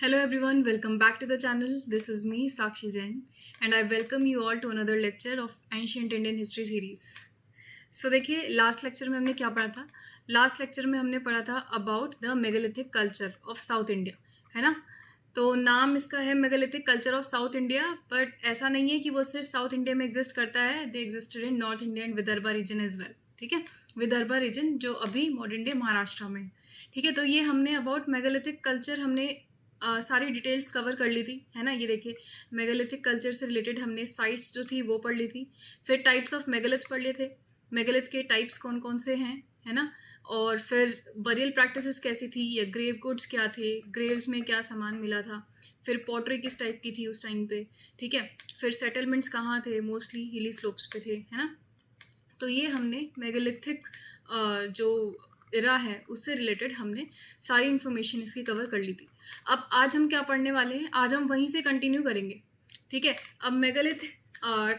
Hello everyone, welcome back to the channel. This is me, Sakshi Jain, and I welcome you all to another lecture of Ancient Indian History series. So देखिए last lecture में हमने क्या पढ़ा था। Last lecture में हमने पढ़ा था about the megalithic culture of South India, है ना। तो नाम इसका है megalithic culture of South India, but ऐसा नहीं है कि वो सिर्फ साउथ इंडिया में एग्जिस्ट करता है। They existed in north India and Vidarbha region as well, ठीक है। विदर्भा रीजन जो अभी मॉडर्न डे महाराष्ट्र में है, ठीक है। तो ये हमने अबाउट मेगालिथिक कल्चर हमने सारी डिटेल्स कवर कर ली थी, है ना। ये देखिए मेगालिथिक कल्चर से रिलेटेड हमने साइट्स जो थी वो पढ़ ली थी। फिर टाइप्स ऑफ मेगालिथ पढ़ लिए थे, मेगालिथ के टाइप्स कौन कौन से हैं, है ना। और फिर बरियल प्रैक्टिसेस कैसी थी, या ग्रेव गुड्स क्या थे, ग्रेव्स में क्या सामान मिला था। फिर पॉटरी किस टाइप की थी उस टाइम पे, ठीक है। फिर सेटलमेंट्स कहाँ थे, मोस्टली हिली स्लोप्स पे थे, है ना। तो ये हमने मेगालिथिक जो इरा है उससे रिलेटेड हमने सारी इन्फॉर्मेशन इसकी कवर कर ली थी। अब आज हम क्या पढ़ने वाले हैं, आज हम वहीं से कंटिन्यू करेंगे, ठीक है। अब मेगालिथ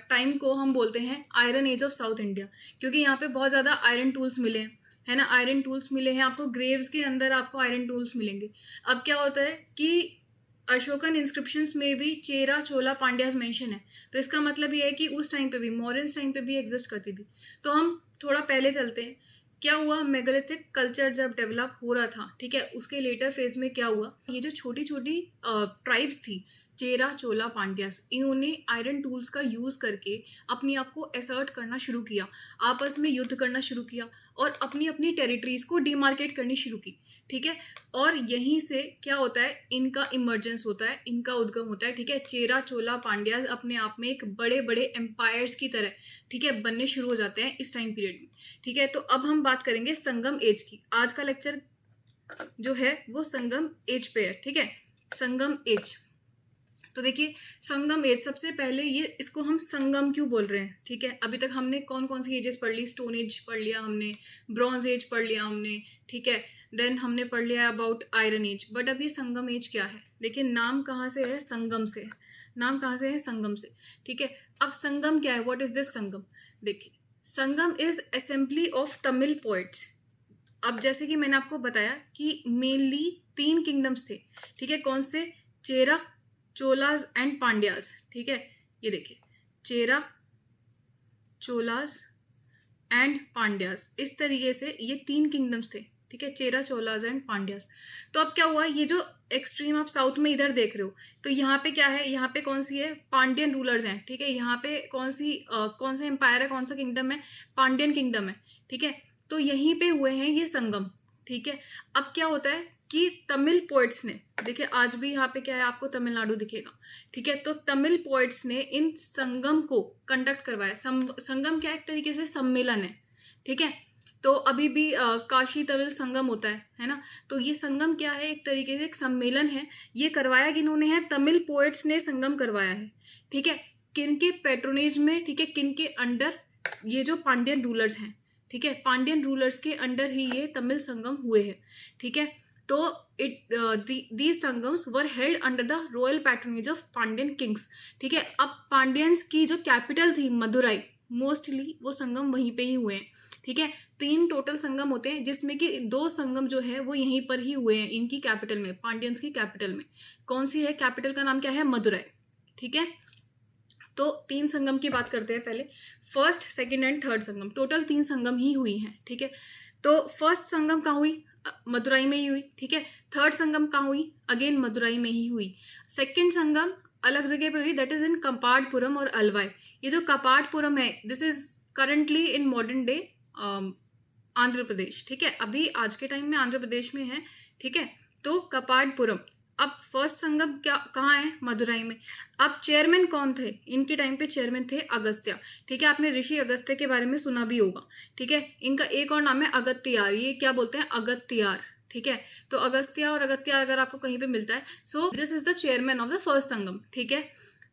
टाइम को हम बोलते हैं Iron Age of South India, क्योंकि यहाँ पे बहुत ज़्यादा आयरन टूल्स मिले हैं, है ना। आयरन टूल्स मिले हैं आपको, ग्रेव्स के अंदर आपको आयरन टूल्स मिलेंगे। अब क्या होता है कि अशोकन इंस्क्रिप्शंस में भी चेरा चोला पांड्यास मेंशन है, तो इसका मतलब ये है कि उस टाइम पे भी, मौर्यन टाइम पे भी एग्जिस्ट करती थी। तो हम थोड़ा पहले चलते हैं, क्या हुआ मेगालिथिक कल्चर जब डेवलप हो रहा था, ठीक है, उसके लेटर फेज में क्या हुआ। ये जो छोटी छोटी ट्राइब्स थी, चेरा चोला पांड्यास, इन्होंने आयरन टूल्स का यूज़ करके अपने आप को असर्ट करना शुरू किया, आपस में युद्ध करना शुरू किया और अपनी अपनी टेरिटरीज को डिमार्केट करनी शुरू की, ठीक है। और यहीं से क्या होता है, इनका इमर्जेंस होता है, इनका उद्गम होता है, ठीक है। चेरा चोला पांड्यास अपने आप में एक बड़े बड़े एम्पायर्स की तरह, ठीक है, बनने शुरू हो जाते हैं इस टाइम पीरियड में, ठीक है। तो अब हम बात करेंगे संगम एज की। आज का लेक्चर जो है वो संगम एज पे है, ठीक है, संगम एज। तो देखिए संगम एज, सबसे पहले ये इसको हम संगम क्यों बोल रहे हैं, ठीक है। अभी तक हमने कौन कौन सी एजेस पढ़ ली, स्टोन एज पढ़ लिया हमने, ब्रॉन्ज एज पढ़ लिया हमने, ठीक है। देन हमने पढ़ लिया अबाउट आयरन एज, बट अब ये संगम एज क्या है। देखिए नाम कहाँ से है, संगम से है। नाम कहाँ से है, संगम से, ठीक है। अब संगम क्या है, व्हाट इज दिस संगम। देखिए Sangam is assembly of Tamil poets. अब जैसे कि मैंने आपको बताया कि मेनली 3 किंगडम्स थे, ठीक है। कौन से, चेरा चोलास एंड पांड्यास, ठीक है। ये देखिए चेरा चोलास एंड पांड्यास, इस तरीके से ये 3 किंगडम्स थे, ठीक है, चेरा चोलास एंड पांड्यास। तो अब क्या हुआ, ये जो एक्सट्रीम आप साउथ में इधर देख रहे हो, तो यहाँ पे क्या है, यहाँ पे कौन सी है, पांड्यन रूलर्स हैं, ठीक है। यहाँ पे कौन सा एम्पायर है, कौन सा किंगडम है, पांड्यन किंगडम है, ठीक है। तो यहीं पे हुए हैं ये संगम, ठीक है। अब क्या होता है कि तमिल पोइट्स ने, देखिए आज भी यहाँ पे क्या है, आपको तमिलनाडु दिखेगा, ठीक है। तो तमिल पोइट्स ने इन संगम को कंडक्ट करवाया। संगम क्या एक तरीके से सम्मेलन है, ठीक है। तो अभी भी काशी तमिल संगम होता है ना। तो ये संगम क्या है, एक तरीके से एक सम्मेलन है। ये करवाया किन्होंने है, तमिल पोइट्स ने संगम करवाया है, ठीक है। किन के पैट्रोनेज में, ठीक है, किन के अंडर, ये जो पांड्यन रूलर्स हैं, ठीक है, पांड्यन रूलर्स के अंडर ही ये तमिल संगम हुए हैं, ठीक है। तो these Sangams were held under the royal patronage of Pandyan kings, ठीक है। अब पांड्यंस की जो कैपिटल थी मदुराई, मोस्टली वो संगम वहीं पे ही हुए हैं, ठीक है। 3 टोटल संगम होते हैं, जिसमें कि 2 संगम जो है वो यहीं पर ही हुए हैं, इनकी कैपिटल में, पांड्यंस की कैपिटल में। कौन सी है कैपिटल, का नाम क्या है, मदुराई, ठीक है। तो 3 संगम की बात करते हैं पहले, first second and third Sangam, total 3 संगम ही हुई हैं, ठीक है। तो फर्स्ट संगम कहाँ हुई, मदुराई में ही हुई, ठीक है। थर्ड संगम कहाँ हुई, अगेन मदुराई में ही हुई। सेकेंड संगम अलग जगह पे हुई, दैट इज इन कपाडपुरम और अलवाई। ये जो कपाडपुरम है, this is currently in modern day Andhra Pradesh, ठीक है। अभी आज के टाइम में आंध्र प्रदेश में है, ठीक है। तो कपाडपुरम। अब फर्स्ट संगम क्या कहाँ है, मदुराई में। अब चेयरमैन कौन थे, इनके टाइम पे चेयरमैन थे अगस्त्य, ठीक है। आपने ऋषि अगस्त्य के बारे में सुना भी होगा, ठीक है। इनका एक और नाम है अगत्यार, ये क्या बोलते हैं, अगत्यार, ठीक है। तो अगस्त्य और अगत्यार अगर आपको कहीं पे मिलता है, so this is the chairman of the first Sangam, ठीक है।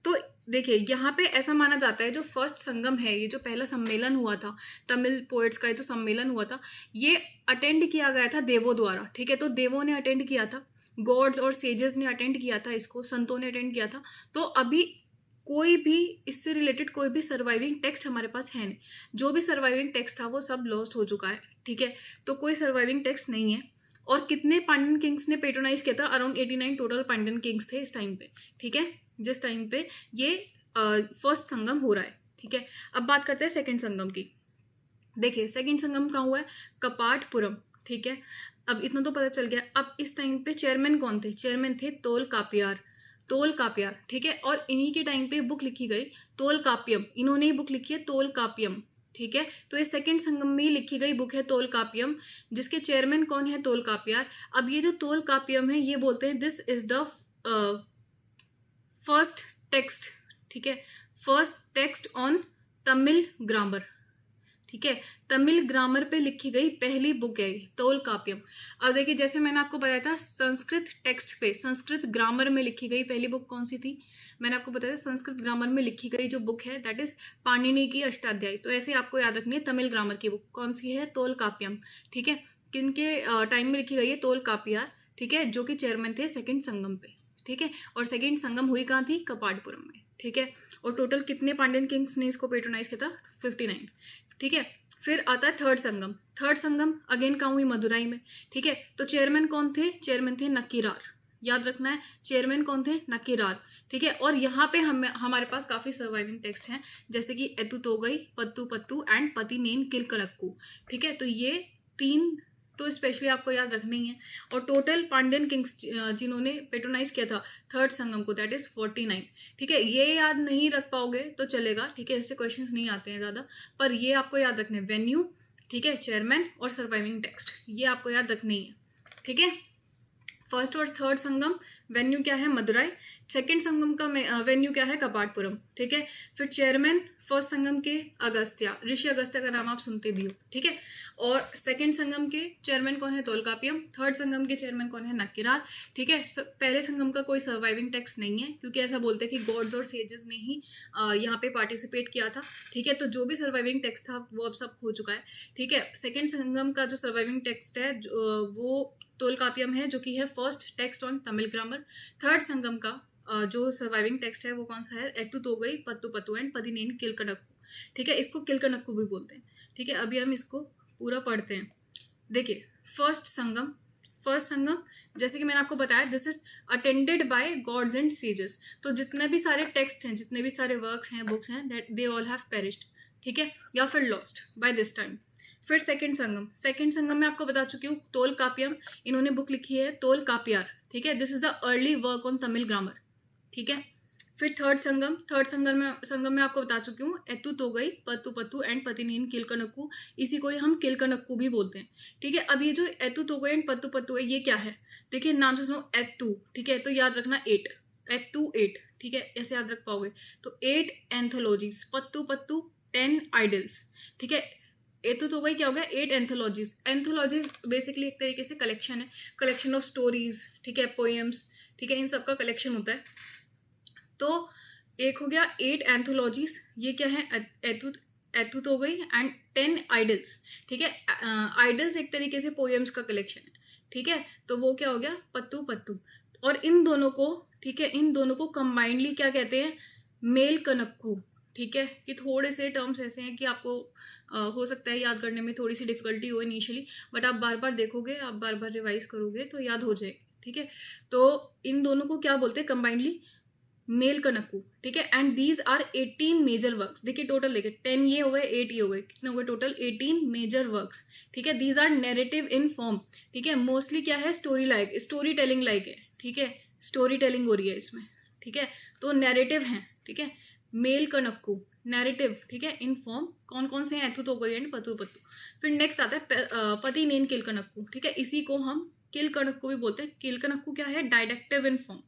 तो देखिए यहाँ पे ऐसा माना जाता है, जो फर्स्ट संगम है, ये जो पहला सम्मेलन हुआ था तमिल पोएट्स का, ये जो सम्मेलन हुआ था, ये अटेंड किया गया था देवों द्वारा, ठीक है। तो देवों ने अटेंड किया था, गॉड्स और सेजेस ने अटेंड किया था इसको, संतों ने अटेंड किया था। तो अभी कोई भी इससे रिलेटेड कोई भी सर्वाइविंग टेक्स्ट हमारे पास है नहीं, जो भी सर्वाइविंग टेक्स्ट था वो सब लॉस्ट हो चुका है, ठीक है। तो कोई सर्वाइविंग टेक्स्ट नहीं है। और कितने पांड्यन किंग्स ने पेट्रोनाइज किया था? अराउंड 89 टोटल पांड्यन किंग्स थे इस टाइम पे, ठीक है, जिस टाइम पे ये फर्स्ट संगम हो रहा है, ठीक है। अब बात करते हैं सेकंड संगम की। देखिए सेकंड संगम कहाँ हुआ है? कपाटपुरम, ठीक है। अब इतना तो पता चल गया। अब इस टाइम पे चेयरमैन कौन थे? चेयरमैन थे तोलकापियार, तोलकापियार, ठीक है। और इन्हीं के टाइम पे बुक लिखी गई तोलकापियम, इन्होंने ही बुक लिखी है तोलकापियम, ठीक है। तो ये सेकंड संगम में ही लिखी गई बुक है तोलकापियम, जिसके चेयरमैन कौन है? तोलकापियार। अब ये जो तोलकापियम है ये बोलते हैं this is the first text, ठीक है, first text on Tamil grammar, ठीक है। तमिल ग्रामर पे लिखी गई पहली बुक है तोलकापियम। अब देखिए जैसे मैंने आपको बताया था संस्कृत टेक्स्ट पे, संस्कृत ग्रामर में लिखी गई पहली बुक कौन सी थी? मैंने आपको बताया था संस्कृत ग्रामर में लिखी गई जो बुक है दैट इज पाणिनि की अष्टाध्यायी। तो ऐसे आपको याद रखनी है तमिल ग्रामर की बुक कौन सी है? तोलकापियम, ठीक है। किनके टाइम में लिखी गई है? तोलकापियार, ठीक है, जो कि चेयरमैन थे सेकेंड संगम पे, ठीक है। और सेकेंड संगम हुई कहाँ थी? कपाटपुरम में, ठीक है। और टोटल कितने पांड्यन किंग्स ने इसको पेट्रोनाइज किया था? 59, ठीक है। फिर आता है थर्ड संगम। थर्ड संगम अगेन कहाँ हुई? मदुराई में, ठीक है। तो चेयरमैन कौन थे? चेयरमैन थे नक्कीरार, याद रखना है चेयरमैन कौन थे? नक्कीरार, ठीक है। और यहाँ पे हमारे पास काफी सर्वाइविंग टेक्स्ट हैं जैसे कि एतु तोगई, पत्तू पत्तू एंड पतिनेन किलकरक्कू, ठीक है। तो ये तीन तो स्पेशली आपको याद रखना ही है। और टोटल पांड्यन किंग्स जिन्होंने पेट्रोनाइज किया था थर्ड संगम को दैट इज 49, ठीक है। ये याद नहीं रख पाओगे तो चलेगा, ठीक है, इससे क्वेश्चंस नहीं आते हैं ज़्यादा, पर ये आपको याद रखना है वेन्यू, ठीक है, चेयरमैन और सर्वाइविंग टेक्स्ट, ये आपको याद रखनी है, ठीक है। फर्स्ट और थर्ड संगम वेन्यू क्या है? मदुराई। सेकंड संगम का वेन्यू क्या है? कपाटपुरम, ठीक है। फिर चेयरमैन फर्स्ट संगम के अगस्त्या, ऋषि अगस्त्या का नाम आप सुनते भी हो, ठीक है। और सेकंड संगम के चेयरमैन कौन है? तोलकापियम। थर्ड संगम के चेयरमैन कौन है? नक्कीरार, ठीक है। पहले संगम का कोई सर्वाइविंग टेक्स्ट नहीं है क्योंकि ऐसा बोलते हैं कि गॉड्स और सेजेस ने ही यहाँ पे पार्टिसिपेट किया था, ठीक है। तो जो भी सर्वाइविंग टेक्स्ट था वो अब सब हो चुका है, ठीक है। सेकेंड संगम का जो सर्वाइविंग टेक्स्ट है वो तोलकापियम है जो कि है first text on Tamil grammar. Third Sangam का जो सर्वाइविंग टेक्स्ट है वो कौन सा है? एतु तोगई, पत्तू पत्तू एंड पतिनेन किलकरक्कू, ठीक है। इसको किलकरक्कू भी बोलते हैं, ठीक है। अभी हम इसको पूरा पढ़ते हैं। देखिए फर्स्ट संगम जैसे कि मैंने आपको बताया this is attended by gods and sages. तो जितने भी सारे टेक्स्ट हैं, जितने भी सारे वर्क्स हैं, बुक्स हैं, that they all have perished, ठीक है, या फिर लॉस्ट बाय दिस टाइम। फिर सेकंड संगम में आपको बता चुकी हूँ तोलकापियम, इन्होंने बुक लिखी है तोलकापियार, ठीक है। This is the early work on Tamil grammar, ठीक है। फिर थर्ड संगम में आपको बता चुकी हूँ एतु तोगई, पत्तू पत्तू एंड पतिनेन किलकरक्कू, इसी को ही हम किलकरक्कू भी बोलते हैं, ठीक है। अब ये जो एतु तोगई एंड पत्तू पत्तू है ये क्या है? देखिए नाम से सुनो एतु, ठीक है, तो याद रखना 8, एतु 8, ठीक है, ऐसे याद रख पाओगे। तो 8 एंथोलॉजीज, पत्तू पत्तू 10 आइडल्स, ठीक है। एतु तो गई क्या हो गया? 8 एंथोलॉजीज। एंथोलॉजीज बेसिकली एक तरीके से कलेक्शन है, कलेक्शन ऑफ स्टोरीज, ठीक है, पोएम्स, ठीक है, इन सब का कलेक्शन होता है। तो एक हो गया 8 एंथोलॉजीज, ये क्या है? एतु तो गई एंड 10 आइडल्स, ठीक है। आइडल्स एक तरीके से पोएम्स का कलेक्शन है, ठीक है। तो वो क्या हो गया? पत्तू पत्तू। और इन दोनों को, ठीक है, इन दोनों को कंबाइंडली क्या कहते हैं? मेल कनक्कू, ठीक है। कि थोड़े से टर्म्स ऐसे हैं कि आपको हो सकता है याद करने में थोड़ी सी डिफिकल्टी हो इनिशियली, बट आप बार बार देखोगे, आप बार बार रिवाइज करोगे तो याद हो जाएगी, ठीक है। तो इन दोनों को क्या बोलते हैं कंबाइंडली? मेल कनक्कू, ठीक है। And these are 18 major works. देखिए टोटल देखिए 10 ये हो गए, 8 ये हो गए, कितने हो गए टोटल? 18 मेजर वर्क्स, ठीक है। These are narrative in form, ठीक है। मोस्टली क्या है? स्टोरी टेलिंग लाइक है, ठीक है, स्टोरी टेलिंग हो रही है इसमें, ठीक है। तो नैरेटिव है, ठीक है, मेल कनक्कू नैरेटिव, ठीक है, इन फॉर्म। कौन कौन से हैं? एतु तोगई एंड पत्तू पत्तू। फिर नेक्स्ट आता है पतिनेन किलकरक्कू, ठीक है, इसी को हम किलकरक्कू भी बोलते हैं। किलकरक्कू क्या है? डायडेक्टिव इन फॉर्म,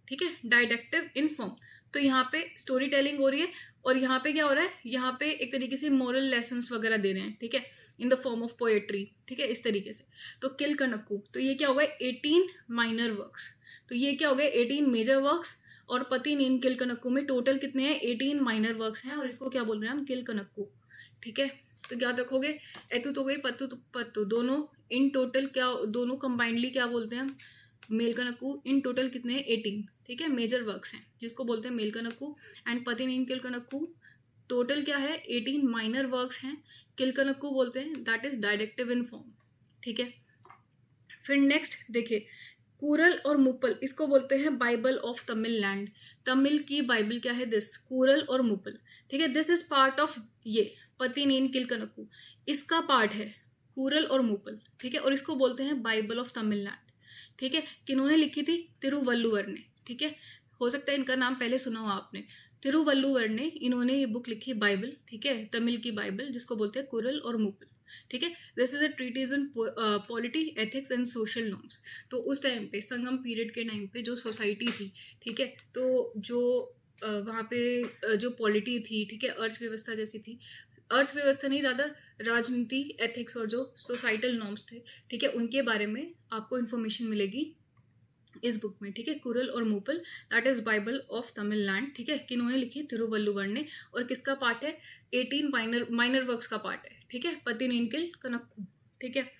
ठीक है, डायडेक्टिव इन फॉर्म। तो यहाँ पे स्टोरी टेलिंग हो रही है और यहाँ पे क्या हो रहा है? यहाँ पे एक तरीके से मोरल लेसन्स वगैरह दे रहे हैं, ठीक है, in the form of poetry, ठीक है, इस तरीके से। तो किलकरक्कू, तो ये क्या हो गया? 18 माइनर वर्क्स। तो ये क्या हो गया? 18 मेजर वर्क्स। और पतिनेन किलकरक्कू में टोटल कितने हैं? 18 माइनर वर्क्स हैं और इसको क्या बोल रहे हैं हम? किलकरक्कू, ठीक है। तो क्या रखोगे? एतु तो गई, पत्तू तो पत्तू, दोनों इन टोटल क्या, दोनों कंबाइंडली क्या बोलते हैं हम? मेलकनक्कू। इन टोटल कितने हैं? 18, ठीक है, मेजर वर्क्स हैं जिसको बोलते हैं मेलकनक्कू। एंड पतिनेन किलकरक्कू टोटल क्या है? 18 माइनर वर्क्स हैं। किलकरक्कू बोलते हैं that is directive in form, ठीक है। फिर नेक्स्ट देखिए, कूरल और मुपल, इसको बोलते हैं Bible of Tamil land. Tamil की बाइबल क्या है? दिस कूरल और मुपल, ठीक है। दिस इज पार्ट ऑफ ये पतिनेन किलकनक्कू, इसका पार्ट है कूरल और मुपल, ठीक है। और इसको बोलते हैं बाइबल ऑफ तमिलनाडु, ठीक है। किन्होंने लिखी थी? तिरुवल्लुवर ने, ठीक है। हो सकता है इनका नाम पहले सुना हो आपने, तिरुवल्लुवर ने इन्होंने ये बुक लिखी बाइबल, ठीक है, तमिल की बाइबल, जिसको बोलते हैं कुरल और मुपल, ठीक है। This is a treatise on polity, ethics and social norms. तो उस टाइम पे, संगम पीरियड के टाइम पे जो सोसाइटी थी, ठीक है, तो जो वहाँ पे जो पॉलिटी थी, ठीक है, अर्थव्यवस्था जैसी थी, अर्थव्यवस्था नहीं, रादर राजनीति, एथिक्स और जो सोसाइटल नॉर्म्स थे, ठीक है, उनके बारे में आपको इन्फॉर्मेशन मिलेगी इस बुक में, ठीक है। कुरल और Muppal, that is Bible of Tamil Nadu, ठीक है। किन्होंने लिखी? तिरुवल्लुवर ने। और किसका पार्ट है? 18 माइनर वर्क्स का पार्ट है, ठीक है, पतिनेनकिल कनक्कू, ठीक है।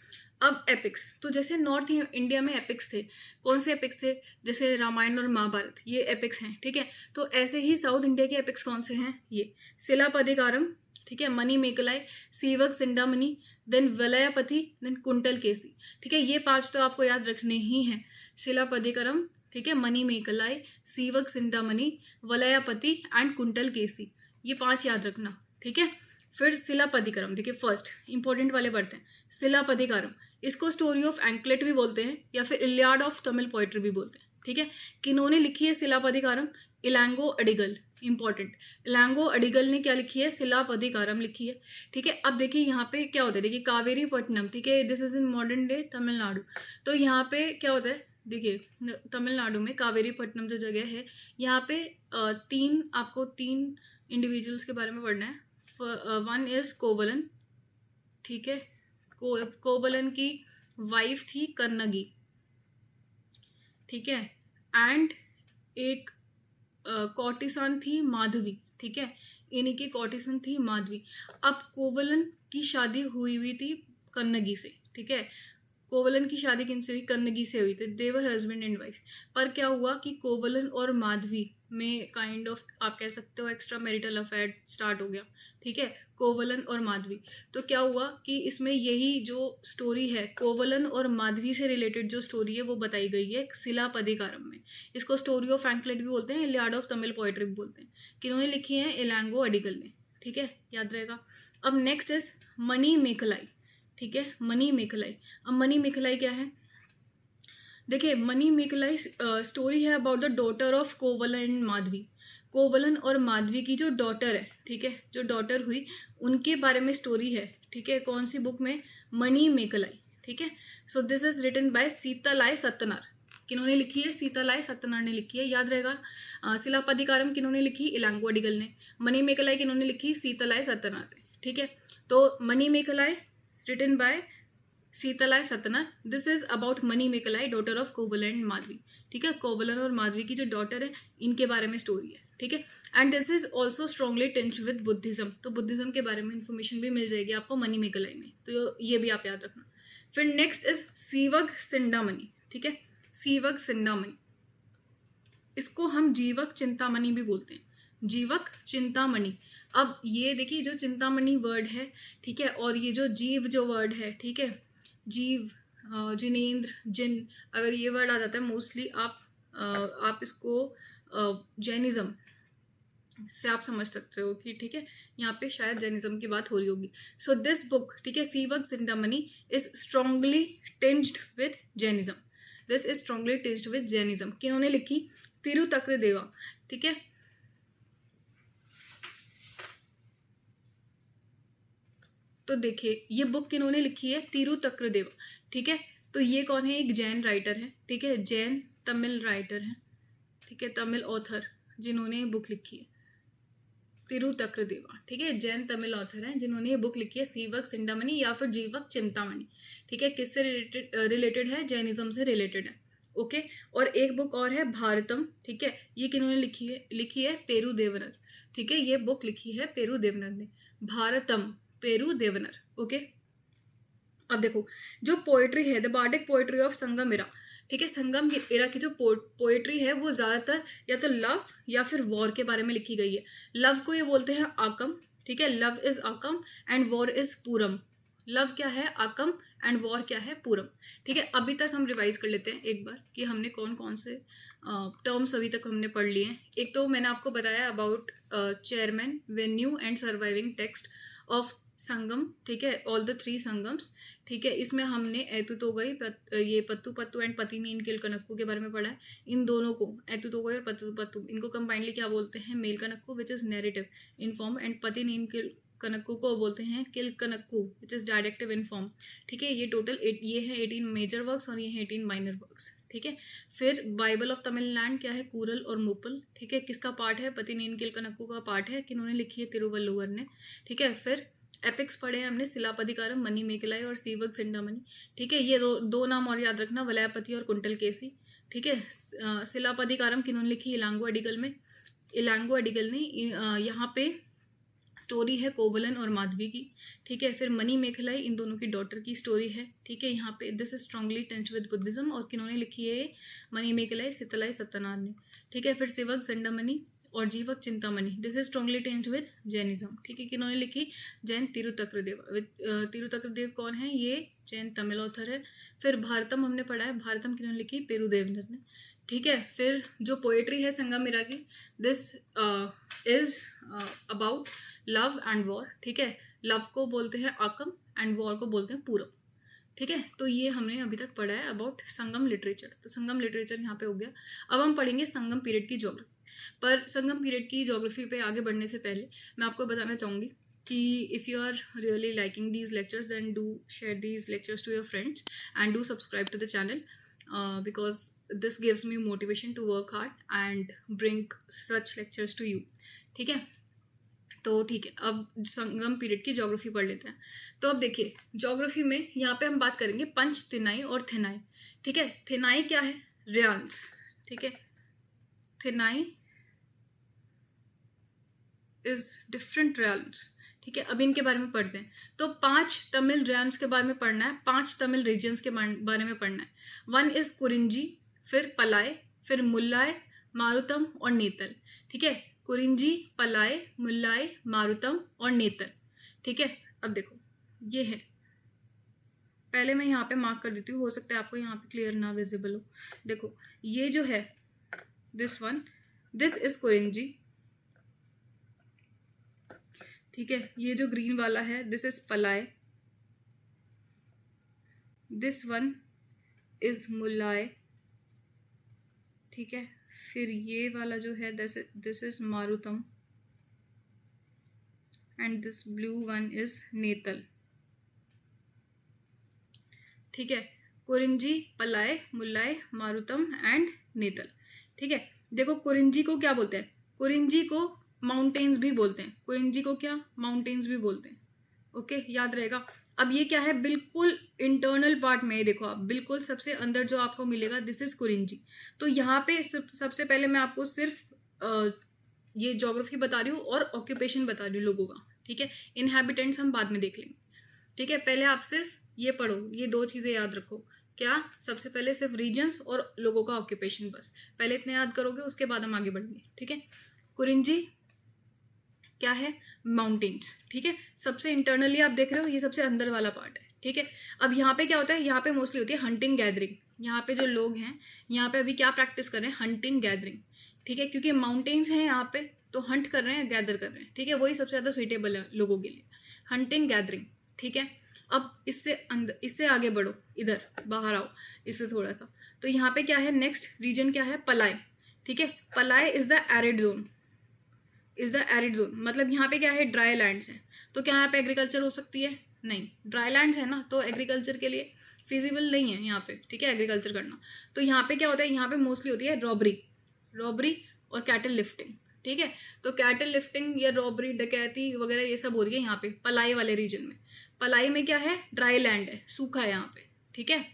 अब एपिक्स, तो जैसे नॉर्थ इंडिया में एपिक्स थे, कौन से एपिक्स थे? जैसे रामायण और महाभारत, ये एपिक्स हैं, ठीक है। तो ऐसे ही साउथ इंडिया के एपिक्स कौन से हैं? ये सिलापदिकारम, ठीक है, मणि मेकलाई, सीवक सिंडामणि, देन वलयापति, देन कुंटल केसी, ठीक है। ये 5 तो आपको याद रखने ही हैं, सिलापदिकारम, ठीक है, मणि मेकलाई, सीवक सिंडामणि, वलयापति एंड कुंटल केसी, ये 5 याद रखना, ठीक है। फिर सिलापदिकारम, देखिए फर्स्ट इंपॉर्टेंट वाले पढ़ते हैं। सिलापदिकारम, इसको स्टोरी ऑफ एंकलेट भी बोलते हैं या फिर इलियाड ऑफ तमिल पोइट्री भी बोलते हैं, ठीक है। किन्होंने लिखी है सिलापदिकारम? इलांगो अडिगल, इंपॉर्टेंट, इलांगो अडिगल ने क्या लिखी है? सिलापदिकारम लिखी है, ठीक है। अब देखिए यहाँ पे क्या होता है, देखिए कावेरी पट्टनम, ठीक है, this is in modern day Tamil Nadu. तो यहाँ पे क्या होता है, देखिए तमिलनाडु में कावेरी पट्टनम जो जगह है, यहाँ पे आपको 3 इंडिविजुअल्स के बारे में पढ़ना है। वन इज कोवलन, ठीक है, कोवलन की वाइफ थी कन्नगी, ठीक है, एंड एक कॉर्टिसान थी माधवी, ठीक है, इन्हीं की कॉर्टिसन थी माधवी। अब कोवलन की शादी हुई थी कन्नगी से, ठीक है। कोवलन की शादी किनसे हुई? कन्नगी से हुई थी, देवर हस्बैंड एंड वाइफ। पर क्या हुआ कि कोवलन और माधवी में काइंड ऑफ आप कह सकते हो एक्स्ट्रा मैरिटल अफेयर स्टार्ट हो गया, ठीक है, कोवलन और माधवी। तो क्या हुआ कि इसमें यही जो स्टोरी है कोवलन और माधवी से रिलेटेड जो स्टोरी है वो बताई गई है सिलापदिकारम में। इसको स्टोरी ऑफ एंकलेट भी बोलते हैं, इलियाड ऑफ तमिल पोएट्री भी बोलते हैं। किन्होंने लिखी है? इलांगो अडिगल ने, ठीक है, याद रहेगा। अब नेक्स्ट इज मणि मेखलाई, ठीक है, मणि मेखलाई। अब मणि मेखलाई क्या है? देखिए मणि मेखलाई स्टोरी है about the daughter of Kovalan and Madhavi. कोवलन और माधवी की जो डॉटर है, ठीक है, जो डॉटर हुई, उनके बारे में स्टोरी है, ठीक है। कौन सी बुक में? मणि मेखलाई, ठीक है। So this is written by Seethalai Sattanar. किन्होंने लिखी है? सीतालाई सत्तनार ने लिखी है, याद रहेगा। सिलापदिकारम किन्होंने लिखी? इलांगो अडिगल ने। मणि मेखलाई किन्होंने लिखी? सीतालाई सत्तनार ने, ठीक है। तो Manimekalai written by Seethalai Sattanar, this is about Manimekalai, daughter of Kovalan and Madhavi, ठीक है। कोवलन और माधवी की जो डॉटर है, इनके बारे में स्टोरी है, ठीक है। And this is also strongly tinged with Buddhism, तो बुद्धिज्म के बारे में इंफॉर्मेशन भी मिल जाएगी आपको मणि मेखलाई में, तो ये भी आप याद रखना। फिर नेक्स्ट इज सीवक सिंडामणि, ठीक है, सीवक सिंडामणि, इसको हम जीवक चिंतामणि भी बोलते हैं, जीवक चिंतामणि। अब ये देखिए जो चिंतामणि वर्ड है, ठीक है, और ये जो जीव जो वर्ड है, ठीक है, जीव, जिनेंद्र, जिन, अगर ये वर्ड आ जाता है मोस्टली आप इसको जैनिज्म से आप समझ सकते हो कि, ठीक है, यहाँ पे शायद जैनिज्म की बात हो रही होगी। सो दिस बुक, ठीक है, Seevaka Chintamani is strongly tinged with Jainism, this is strongly tinged with Jainism. किन्होंने लिखी? तिरुतक्रदेवा, ठीक है। तो देखिए ये बुक किन्होंने लिखी है? तिरुतक्रदेवा, ठीक है। तो ये कौन है? एक जैन राइटर है, ठीक है, जैन तमिल राइटर है, ठीक है, तमिल ऑथर जिन्होंने बुक लिखी है तिरुतक्रदेवा, ठीक है, जैन तमिल ऑथर हैं जिन्होंने ये बुक लिखी है सीवक सिंडामणि या फिर जीवक चिंतामणि, ठीक है। किससे रिलेटेड है? जैनिज्म से रिलेटेड है, ओके। और एक बुक और है भारतम, ठीक है, ये किन्होंने लिखी है पेरू देवनर, ठीक है, ये बुक लिखी है पेरू देवनर ने, भारतम, पेरू देवनर, ओके। अब देखो जो पोएट्री है, the bardic poetry of Sangam era, ठीक है, संगम एरा की जो पोएट्री है वो ज़्यादातर या तो लव या फिर वॉर के बारे में लिखी गई है। लव को ये बोलते हैं आकम, ठीक है, love is Akam and war is Puram, love क्या है आकम एंड वॉर क्या है पूरम। ठीक है, अभी तक हम रिवाइज कर लेते हैं एक बार कि हमने कौन कौन से टर्म्स अभी तक हमने पढ़ लिए हैं। एक तो मैंने आपको बताया about chairman, venue and surviving text of Sangam. ठीक है, ऑल द 3 संगम्स। ठीक है, इसमें हमने एतु तो गई ये पत्तू पत्तू एंड पति नीन किल कनक्कू के बारे में पढ़ा है। इन दोनों को एतु तो गई और पत्तू पत्तू इनको कंबाइंडली क्या बोलते हैं, Melkanakku which is narrative in form, and Pathinen Kilkanakku को बोलते हैं Kilkanakku which is directive in form. ठीक है, ये टोटल ये है 18 मेजर वर्क्स और ये है 18 माइनर वर्क्स। ठीक है, फिर बाइबल ऑफ तमिलनाडु क्या है, कूरल और मूपल। ठीक है, किसका पार्ट है, पति नीन किल कनक्कू का पार्ट है, किन्होंने लिखी है, तिरुवल्लुवर ने। ठीक है, फिर एपिक्स पढ़े हैं हमने, सिलापदिकारम, मनी मेकलाई और सीवक सिंडामणि। ठीक है, ये दो नाम और याद रखना, वलयापति और कुंटल केसी। ठीक है, सिलापदिकारम किन्होंने लिखी, इलांगो अडिगल में, इलांगो अडिगल ने। यहाँ पे स्टोरी है कोवलन और माधवी की। ठीक है, फिर मनी मेखलाई इन दोनों की डॉटर की स्टोरी है। ठीक है, यहाँ पे this is strongly tench with Buddhism, और किन्होंने लिखी है, मनी मेखलाई सितलाई सत्यनारायण ने। ठीक है, फिर सिवक सिंडामणि और जीवक Chintamani, this is strongly tench with Jainism. ठीक है, किन्होंने लिखी, जैन तिरुतक्रदेव। तिरुतक्रदेव कौन है, ये जैन तमिल ऑथर है। फिर भारतम हमने पढ़ा है, भारतम किन्होंने लिखी, पेरुदेवनर ने। ठीक है, फिर जो पोएट्री है संगमित्रा की, this is about love and war. ठीक है, लव को बोलते हैं आकम एंड वॉर को बोलते हैं पूरब। ठीक है, तो ये हमने अभी तक पढ़ा है अबाउट संगम लिटरेचर। तो संगम लिटरेचर यहाँ पे हो गया। अब हम पढ़ेंगे संगम पीरियड की ज्योग्राफी। पर संगम पीरियड की ज्योग्राफी पे आगे बढ़ने से पहले मैं आपको बताना चाहूँगी कि if you are really liking these lectures then do share these lectures to your friends and do subscribe to the channel because this gives me motivation to work hard and bring such lectures to you. ठीक है, तो ठीक है, अब संगम period की geography पढ़ लेते हैं। तो अब देखिए, ज्योग्राफी में यहाँ पे हम बात करेंगे पंच, थिनाई और थिनाई। ठीक है, थिनाई क्या है, रियाल्म्स। ठीक है, थिनाई इज डिफरेंट रियाल्म्स। ठीक है, अब इनके बारे में पढ़ते हैं। तो 5 तमिल रियाल्म्स के बारे में पढ़ना है, 5 तमिल रीजन्स के बारे में पढ़ना है। 1 इज कुरिंजी, फिर पलाय, फिर मुल्लाय, मारुतम और नेतल। ठीक है, कुरिंजी, पलाय, मुल्लाय, मारुतम और नेतल। ठीक है, अब देखो ये है, पहले मैं यहाँ पे मार्क कर देती हूँ, हो सकता है आपको यहाँ पे क्लियर ना विजिबल हो। देखो ये जो है, this one, this is Kurinji. ठीक है, ये जो ग्रीन वाला है, this is Palai, this one is Mullai. ठीक है, फिर ये वाला जो है, this is Marutham and this blue one is Neithal. ठीक है, कुरिंजी, पलाय, मुल्लाय, मारुतम एंड नेतल। ठीक है, देखो कुरिंजी को क्या बोलते हैं, कुरिंजी को माउंटेन्स भी बोलते हैं, कुरिंजी को क्या, माउंटेन्स भी बोलते हैं। ओके, याद रहेगा। अब ये क्या है, बिल्कुल इंटरनल पार्ट में, देखो आप बिल्कुल सबसे अंदर जो आपको मिलेगा, दिस इज कुरिंजी। तो यहाँ पे सबसे पहले मैं आपको सिर्फ ये ज्योग्राफी बता रही हूँ और ऑक्यूपेशन बता रही हूँ लोगों का। ठीक है, इनहैबिटेंट्स हम बाद में देख लेंगे। ठीक है, पहले आप सिर्फ ये पढ़ो, ये 2 चीज़ें याद रखो। क्या, सबसे पहले सिर्फ रीजन्स और लोगों का ऑक्यूपेशन, बस पहले इतने याद करोगे, उसके बाद हम आगे बढ़ेंगे। ठीक है, कुरिंजी क्या है, माउंटेन्स। ठीक है, सबसे इंटरनली आप देख रहे हो, ये सबसे अंदर वाला पार्ट है। ठीक है, अब यहाँ पे क्या होता है, यहाँ पे मोस्टली होती है हंटिंग गैदरिंग। यहाँ पे जो लोग हैं, यहाँ पे अभी क्या प्रैक्टिस कर रहे हैं, हंटिंग गैदरिंग। ठीक है, क्योंकि माउंटेन्स हैं यहाँ पे, तो हंट कर रहे हैं, गैदर कर रहे हैं। ठीक है, वही सबसे ज़्यादा सुइटेबल है लोगों के लिए, हंटिंग गैदरिंग। ठीक है, अब इससे आगे बढ़ो, इधर बाहर आओ इससे थोड़ा सा। तो यहाँ पे क्या है, नेक्स्ट रीजन क्या है, पलाय। ठीक है, Palai is the arid zone, is the arid zone, मतलब यहाँ पे क्या है, ड्राई लैंड्स हैं। तो क्या यहाँ पे एग्रीकल्चर हो सकती है, नहीं, ड्राई लैंड्स है ना, तो एग्रीकल्चर के लिए फिजिबल नहीं है यहाँ पे। ठीक है, एग्रीकल्चर करना। तो यहाँ पे क्या होता है, यहाँ पे मोस्टली होती है रॉबरी और कैटल लिफ्टिंग। ठीक है, तो कैटल लिफ्टिंग या रॉबरी, डकैती वगैरह ये सब हो रही है यहाँ पे पलाई वाले रीजन में। पलाई में क्या है, ड्राई लैंड है, सूखा है यहाँ पे। ठीक है,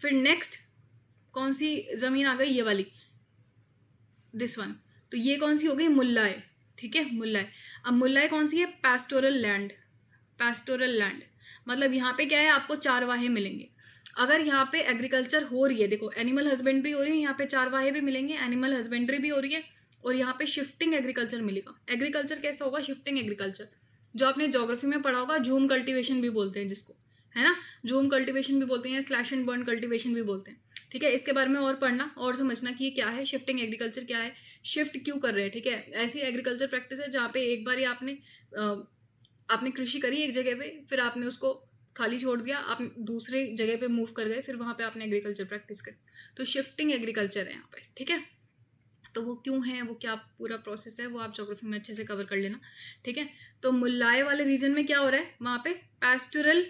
फिर नेक्स्ट कौन सी जमीन आ गई, ये वाली, दिस वन। तो ये कौन सी हो गई, मुल्लाय। ठीक है, मुल्लाय। अब मुल्लाय कौन सी है, पैस्टोरल लैंड। पैस्टोरल लैंड मतलब यहाँ पे क्या है, आपको चारवाहे मिलेंगे। अगर यहाँ पे एग्रीकल्चर हो रही है, देखो एनिमल हस्बेंड्री हो रही है, यहाँ पे चारवाहे भी मिलेंगे, एनिमल हस्बेंड्री भी हो रही है, और यहाँ पे शिफ्टिंग एग्रीकल्चर मिलेगा। एग्रीकल्चर कैसा होगा, शिफ्टिंग एग्रीकल्चर, जो आपने ज्योग्राफी में पढ़ा होगा, झूम कल्टीवेशन भी बोलते हैं जिसको, है ना, जूम कल्टीवेशन भी बोलते हैं, स्लैश एंड बर्न कल्टीवेशन भी बोलते हैं। ठीक है, इसके बारे में और पढ़ना और समझना कि ये क्या है, शिफ्टिंग एग्रीकल्चर क्या है, शिफ्ट क्यों कर रहे हैं। ठीक है, ऐसी एग्रीकल्चर प्रैक्टिस है जहाँ पे एक बार ही आपने कृषि करी एक जगह पे, फिर आपने उसको खाली छोड़ दिया, आप दूसरे जगह पे मूव कर गए, फिर वहाँ पे आपने एग्रीकल्चर प्रैक्टिस करी, तो शिफ्टिंग एग्रीकल्चर है यहाँ पे। ठीक है, तो वो क्यों है, वो क्या पूरा प्रोसेस है, वो आप ज्योग्राफी में अच्छे से कवर कर लेना। ठीक है, तो मुल्लाए वाले रीजन में क्या हो रहा है, वहाँ पे पैस्टोरल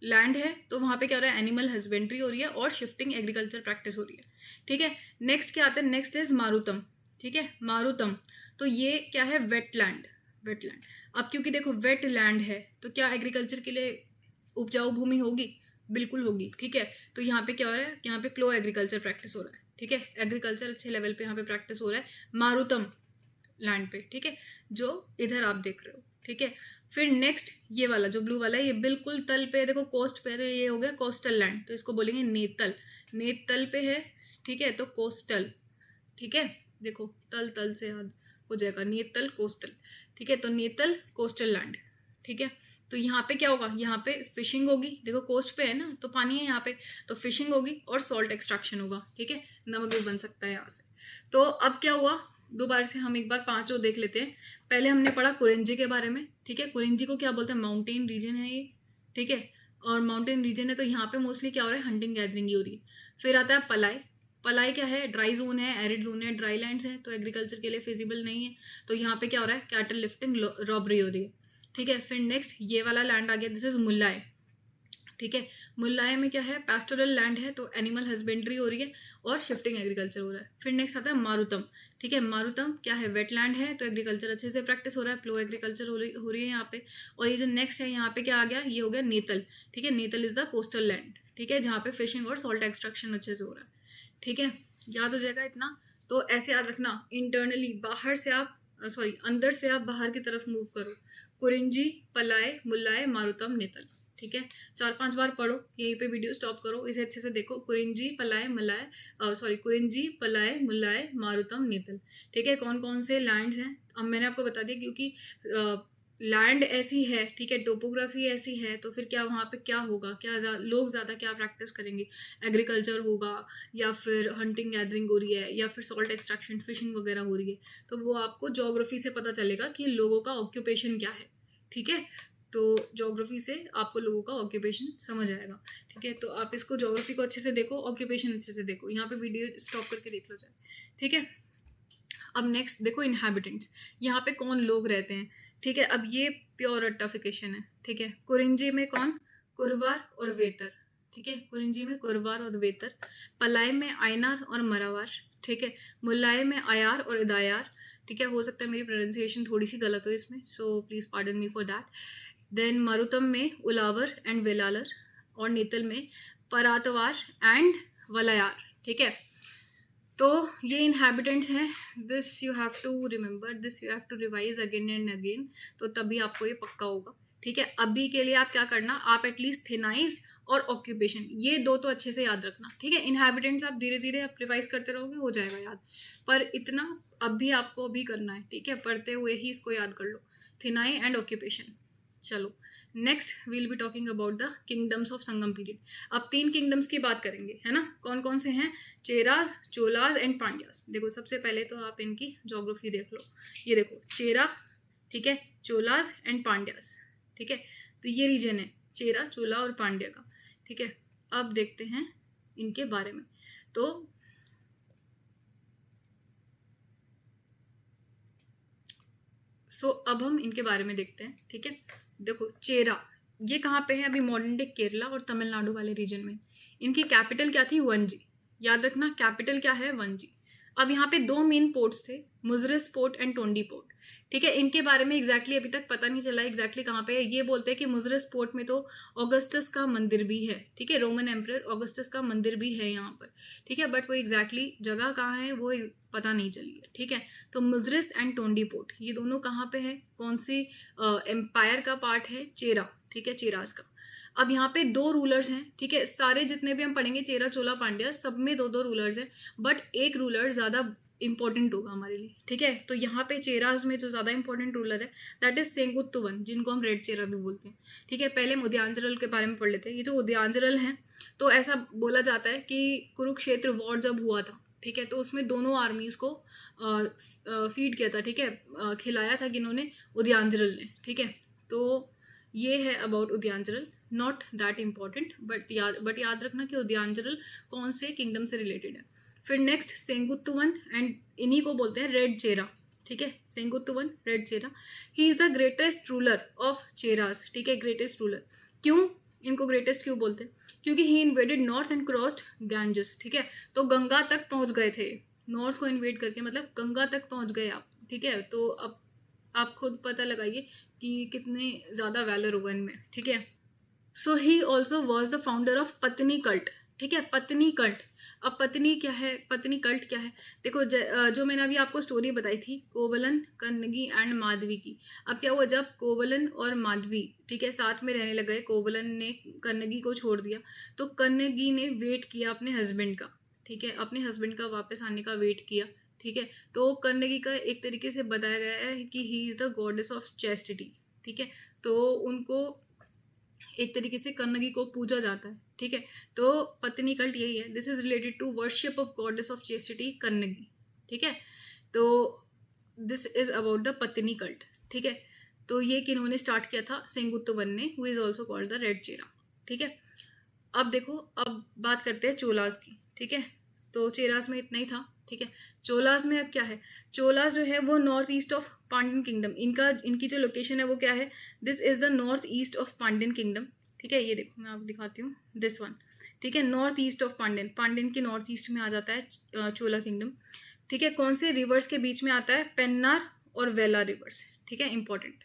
लैंड है, तो वहाँ पे क्या हो रहा है, एनिमल हस्बेंड्री हो रही है और शिफ्टिंग एग्रीकल्चर प्रैक्टिस हो रही है। ठीक है, नेक्स्ट क्या आता है, नेक्स्ट इज मारुतम। ठीक है, मारुतम, तो ये क्या है, वेटलैंड। वेटलैंड, अब क्योंकि देखो वेट लैंड है तो क्या एग्रीकल्चर के लिए उपजाऊ भूमि होगी, बिल्कुल होगी। ठीक है, तो यहाँ पे क्या हो रहा है, यहाँ पे प्लो एग्रीकल्चर प्रैक्टिस हो रहा है। ठीक है, एग्रीकल्चर अच्छे लेवल पे यहाँ पे प्रैक्टिस हो रहा है मारुतम लैंड पे। ठीक है, जो इधर आप देख रहे हो। ठीक है, फिर नेक्स्ट ये वाला जो ब्लू वाला है, ये बिल्कुल तल पे, देखो कोस्ट पे है, तो ये हो गया कोस्टल लैंड, तो इसको बोलेंगे नेतल। नेतल पे है, ठीक है, तो कोस्टल। ठीक है, देखो तल तल से याद हो जाएगा, नेतल कोस्टल। ठीक है, तो नेतल कोस्टल लैंड। ठीक है, तो यहाँ पे क्या होगा, यहाँ पे फिशिंग होगी, देखो कोस्ट पे है ना, तो पानी है यहाँ पे, तो फिशिंग होगी और सॉल्ट एक्सट्रैक्शन होगा। ठीक है, नमक भी बन सकता है यहाँ से। तो अब क्या हुआ, दोबारा से हम एक बार पांच और देख लेते हैं। पहले हमने पढ़ा कुरिंजी के बारे में। ठीक है, कुरिंजी को क्या बोलते हैं, माउंटेन रीजन है ये। ठीक है, और माउंटेन रीजन है तो यहाँ पे मोस्टली क्या हो रहा है, हंटिंग गैदरिंग ही हो रही है। फिर आता है पलाई। पलाई क्या है, ड्राई जोन है, एरिड जोन है, ड्राई लैंड्स है, तो एग्रीकल्चर के लिए फिजिबल नहीं है, तो यहाँ पे क्या हो रहा है, कैटल लिफ्टिंग रॉबरी हो रही है। ठीक है, फिर नेक्स्ट ये वाला लैंड आ गया, दिस इज मुल्लाए। ठीक है, मुल्लाए में क्या है, पैस्टोरल लैंड है, तो एनिमल हस्बेंड्री हो रही है और शिफ्टिंग एग्रीकल्चर हो रहा है। फिर नेक्स्ट आता है मारुतम। ठीक है, मारुतम क्या है, वेटलैंड है, तो एग्रीकल्चर अच्छे से प्रैक्टिस हो रहा है, प्लो एग्रीकल्चर हो रही है यहाँ पे। और ये जो नेक्स्ट है यहाँ पे क्या आ गया, ये हो गया नेतल। ठीक है, नेतल इज द कोस्टल लैंड। ठीक है, जहाँ पे फिशिंग और सॉल्ट एक्सट्रैक्शन अच्छे से हो रहा है। ठीक है, याद हो जाएगा इतना। तो ऐसे याद रखना, इंटरनली बाहर से आप अंदर से आप बाहर की तरफ मूव करो, कुरिंजी, पलाए, मुल्लाए, मारुतम, नेतल। ठीक है, 4-5 बार पढ़ो, यहीं पे वीडियो स्टॉप करो, इसे अच्छे से देखो, कुरिंजी, पलाए, कुरिंजी, पलाए, मुल्लाए, मारुतम, नेतल। ठीक है, कौन कौन से लैंड्स हैं, अब मैंने आपको बता दिया, क्योंकि लैंड ऐसी है, ठीक है, टोपोग्राफी ऐसी है, तो फिर क्या वहाँ पे क्या होगा, क्या लोग ज़्यादा क्या प्रैक्टिस करेंगे, एग्रीकल्चर होगा या फिर हंटिंग गैदरिंग हो रही है या फिर सॉल्ट एक्सट्रैक्शन फिशिंग वगैरह हो रही है, तो वो आपको ज्योग्राफी से पता चलेगा कि लोगों का ऑक्यूपेशन क्या है। ठीक है, तो ज्योग्राफी से आपको लोगों का ऑक्यूपेशन समझ आएगा। ठीक है, तो आप इसको ज्योग्राफी को अच्छे से देखो, ऑक्यूपेशन अच्छे से देखो, यहाँ पे वीडियो स्टॉप करके देख लो जाए। ठीक है, अब नेक्स्ट देखो इनहैबिटेंट्स, यहाँ पे कौन लोग रहते हैं। ठीक है, अब ये प्योर अट्टाफिकेशन है। ठीक है, कुरिंजी में कौन, कुरवार और वेतर। ठीक है, कुरिंजी में कुरवार और वेतर। पलाई में आयनार और मरावार। ठीक है, मुल्लाए में आयार और इदायार। ठीक है, हो सकता है मेरी प्रोनाउंसिएशन थोड़ी सी गलत हो इसमें, so please pardon me for that. Then Marutham में उलावर एंड वेलालर, और नेतल में परातवार एंड वलायार। ठीक है, तो ये इनहैबिटेंट्स हैं, this you have to remember, this you have to revise again and again, तो तभी आपको ये पक्का होगा। ठीक है, अभी के लिए आप क्या करना, आप एटलीस्ट थिनाइज और ऑक्यूपेशन, ये दो तो अच्छे से याद रखना। ठीक है, इनहैबिटेंट्स आप धीरे धीरे आप रिवाइज करते रहोगे, हो जाएगा याद, पर इतना अब भी आपको अभी करना है। ठीक है, पढ़ते हुए ही इसको याद कर लो, थिनाई एंड ऑक्यूपेशन। चलो next we'll be talking about the kingdoms of Sangam period. अब 3 किंगडम्स की बात करेंगे, है ना, कौन कौन से हैं, चेरास, चोलास एंड पांड्यास। देखो सबसे पहले तो आप इनकी ज्योग्राफी देख लो, ये देखो चेरा, ठीक है, चोलास एंड पांड्यास। ठीक है, तो ये रीजन है चेरा, चोला और पांड्या का। ठीक है, अब देखते हैं इनके बारे में। तो अब हम इनके बारे में देखते हैं। ठीक है, देखो चेरा, ये कहाँ पे है, अभी मॉडर्न डे केरला और तमिलनाडु वाले रीजन में। इनकी कैपिटल क्या थी, वंजी। याद रखना कैपिटल क्या है, वंजी। अब यहाँ पे 2 मेन पोर्ट्स थे, मुजरिस पोर्ट एंड टोंडी पोर्ट। ठीक है, इनके बारे में एग्जैक्टली अभी तक पता नहीं चला एग्जैक्टली कहाँ पे है। ये बोलते हैं कि मुजरिस पोर्ट में तो ऑगस्टस का मंदिर भी है। ठीक है, रोमन एम्परर ऑगस्टस का मंदिर भी है यहाँ पर। ठीक है, बट वो एग्जैक्टली जगह कहाँ है वो पता नहीं चली है। ठीक है, तो मुजरिस एंड टोंडी पोर्ट ये दोनों कहाँ पे है, कौन सी एम्पायर का पार्ट है, चेरा। ठीक है, चेरास का। अब यहाँ पे 2 रूलर्स हैं। ठीक है, सारे जितने भी हम पढ़ेंगे चेरा, चोला, पांड्या, सब में 2-2 रूलर्स हैं, बट एक रूलर ज़्यादा इंपॉर्टेंट होगा हमारे लिए, ठीक है। तो यहाँ पे चेराज में जो ज़्यादा इंपॉर्टेंट रूलर है दैट इज सेंगुत्तुवन, जिनको हम रेड चेरा भी बोलते हैं, ठीक है। पहले हम उदयांचल के बारे में पढ़ लेते हैं। ये जो उदयांचल हैं, तो ऐसा बोला जाता है कि कुरुक्षेत्र वॉर जब हुआ था, ठीक है, तो उसमें दोनों आर्मीज को फीड किया था, ठीक है, खिलाया था किन्होंने, उदयांचल ने, ठीक है। तो ये है about Udayanchal, not that important, but याद रखना कि उदयांचल कौन से किंगडम से रिलेटेड है। फिर नेक्स्ट सेंगुत्तुवन, एंड इन्हीं को बोलते हैं रेड चेरा, ठीक है, Senguttuvan red Chera. He is the greatest ruler of Cheras, ठीक है, ग्रेटेस्ट रूलर। क्यों इनको ग्रेटेस्ट क्यों बोलते हैं? क्योंकि he invaded north and crossed Ganges, ठीक है, तो गंगा तक पहुंच गए थे, नॉर्थ को इन्वेड करके मतलब गंगा तक पहुंच गए आप, ठीक है। तो अब आप खुद पता लगाइए कि कितने ज़्यादा वैलर होगा इनमें, ठीक है। So he also was the founder of Pattini cult, ठीक है, पत्नी कल्ट। अब पत्नी क्या है, पत्नी कल्ट क्या है? देखो जो मैंने अभी आपको स्टोरी बताई थी कोवलन, कन्नगी एंड माधवी की। अब क्या हुआ, जब कोवलन और माधवी, ठीक है, साथ में रहने लग गए, कोवलन ने कन्नगी को छोड़ दिया, तो कन्नगी ने वेट किया अपने हस्बैंड का, ठीक है, अपने हस्बैंड का वापस आने का वेट किया, ठीक है। तो कन्नगी का एक तरीके से बताया गया है कि he is the goddess of chastity, ठीक है। तो उनको एक तरीके से कन्नगी को पूजा जाता है, ठीक है। तो पत्नी कल्ट यही है, this is related to worship of goddess of chastity Kannagi, ठीक है। तो this is about the Pattini cult, ठीक है। तो ये किन्होंने स्टार्ट किया था, सेंगुत्तुवन ने, who is also called the red Chera, ठीक है। अब देखो, अब बात करते हैं चोलास की, ठीक है। तो चेरास में इतना ही था, ठीक है। चोलास में अब क्या है, चोलास जो है वो north east of Pandyan kingdom, इनकी जो लोकेशन है वो क्या है, this is the north east of Pandyan kingdom, ठीक है। ये देखो मैं आपको दिखाती हूँ, दिस वन, ठीक है, नॉर्थ ईस्ट ऑफ पांड्यन के नॉर्थ ईस्ट में आ जाता है चोला किंगडम, ठीक है। कौन से रिवर्स के बीच में आता है, पेन्नार और वेला रिवर्स, ठीक है, इंपॉर्टेंट।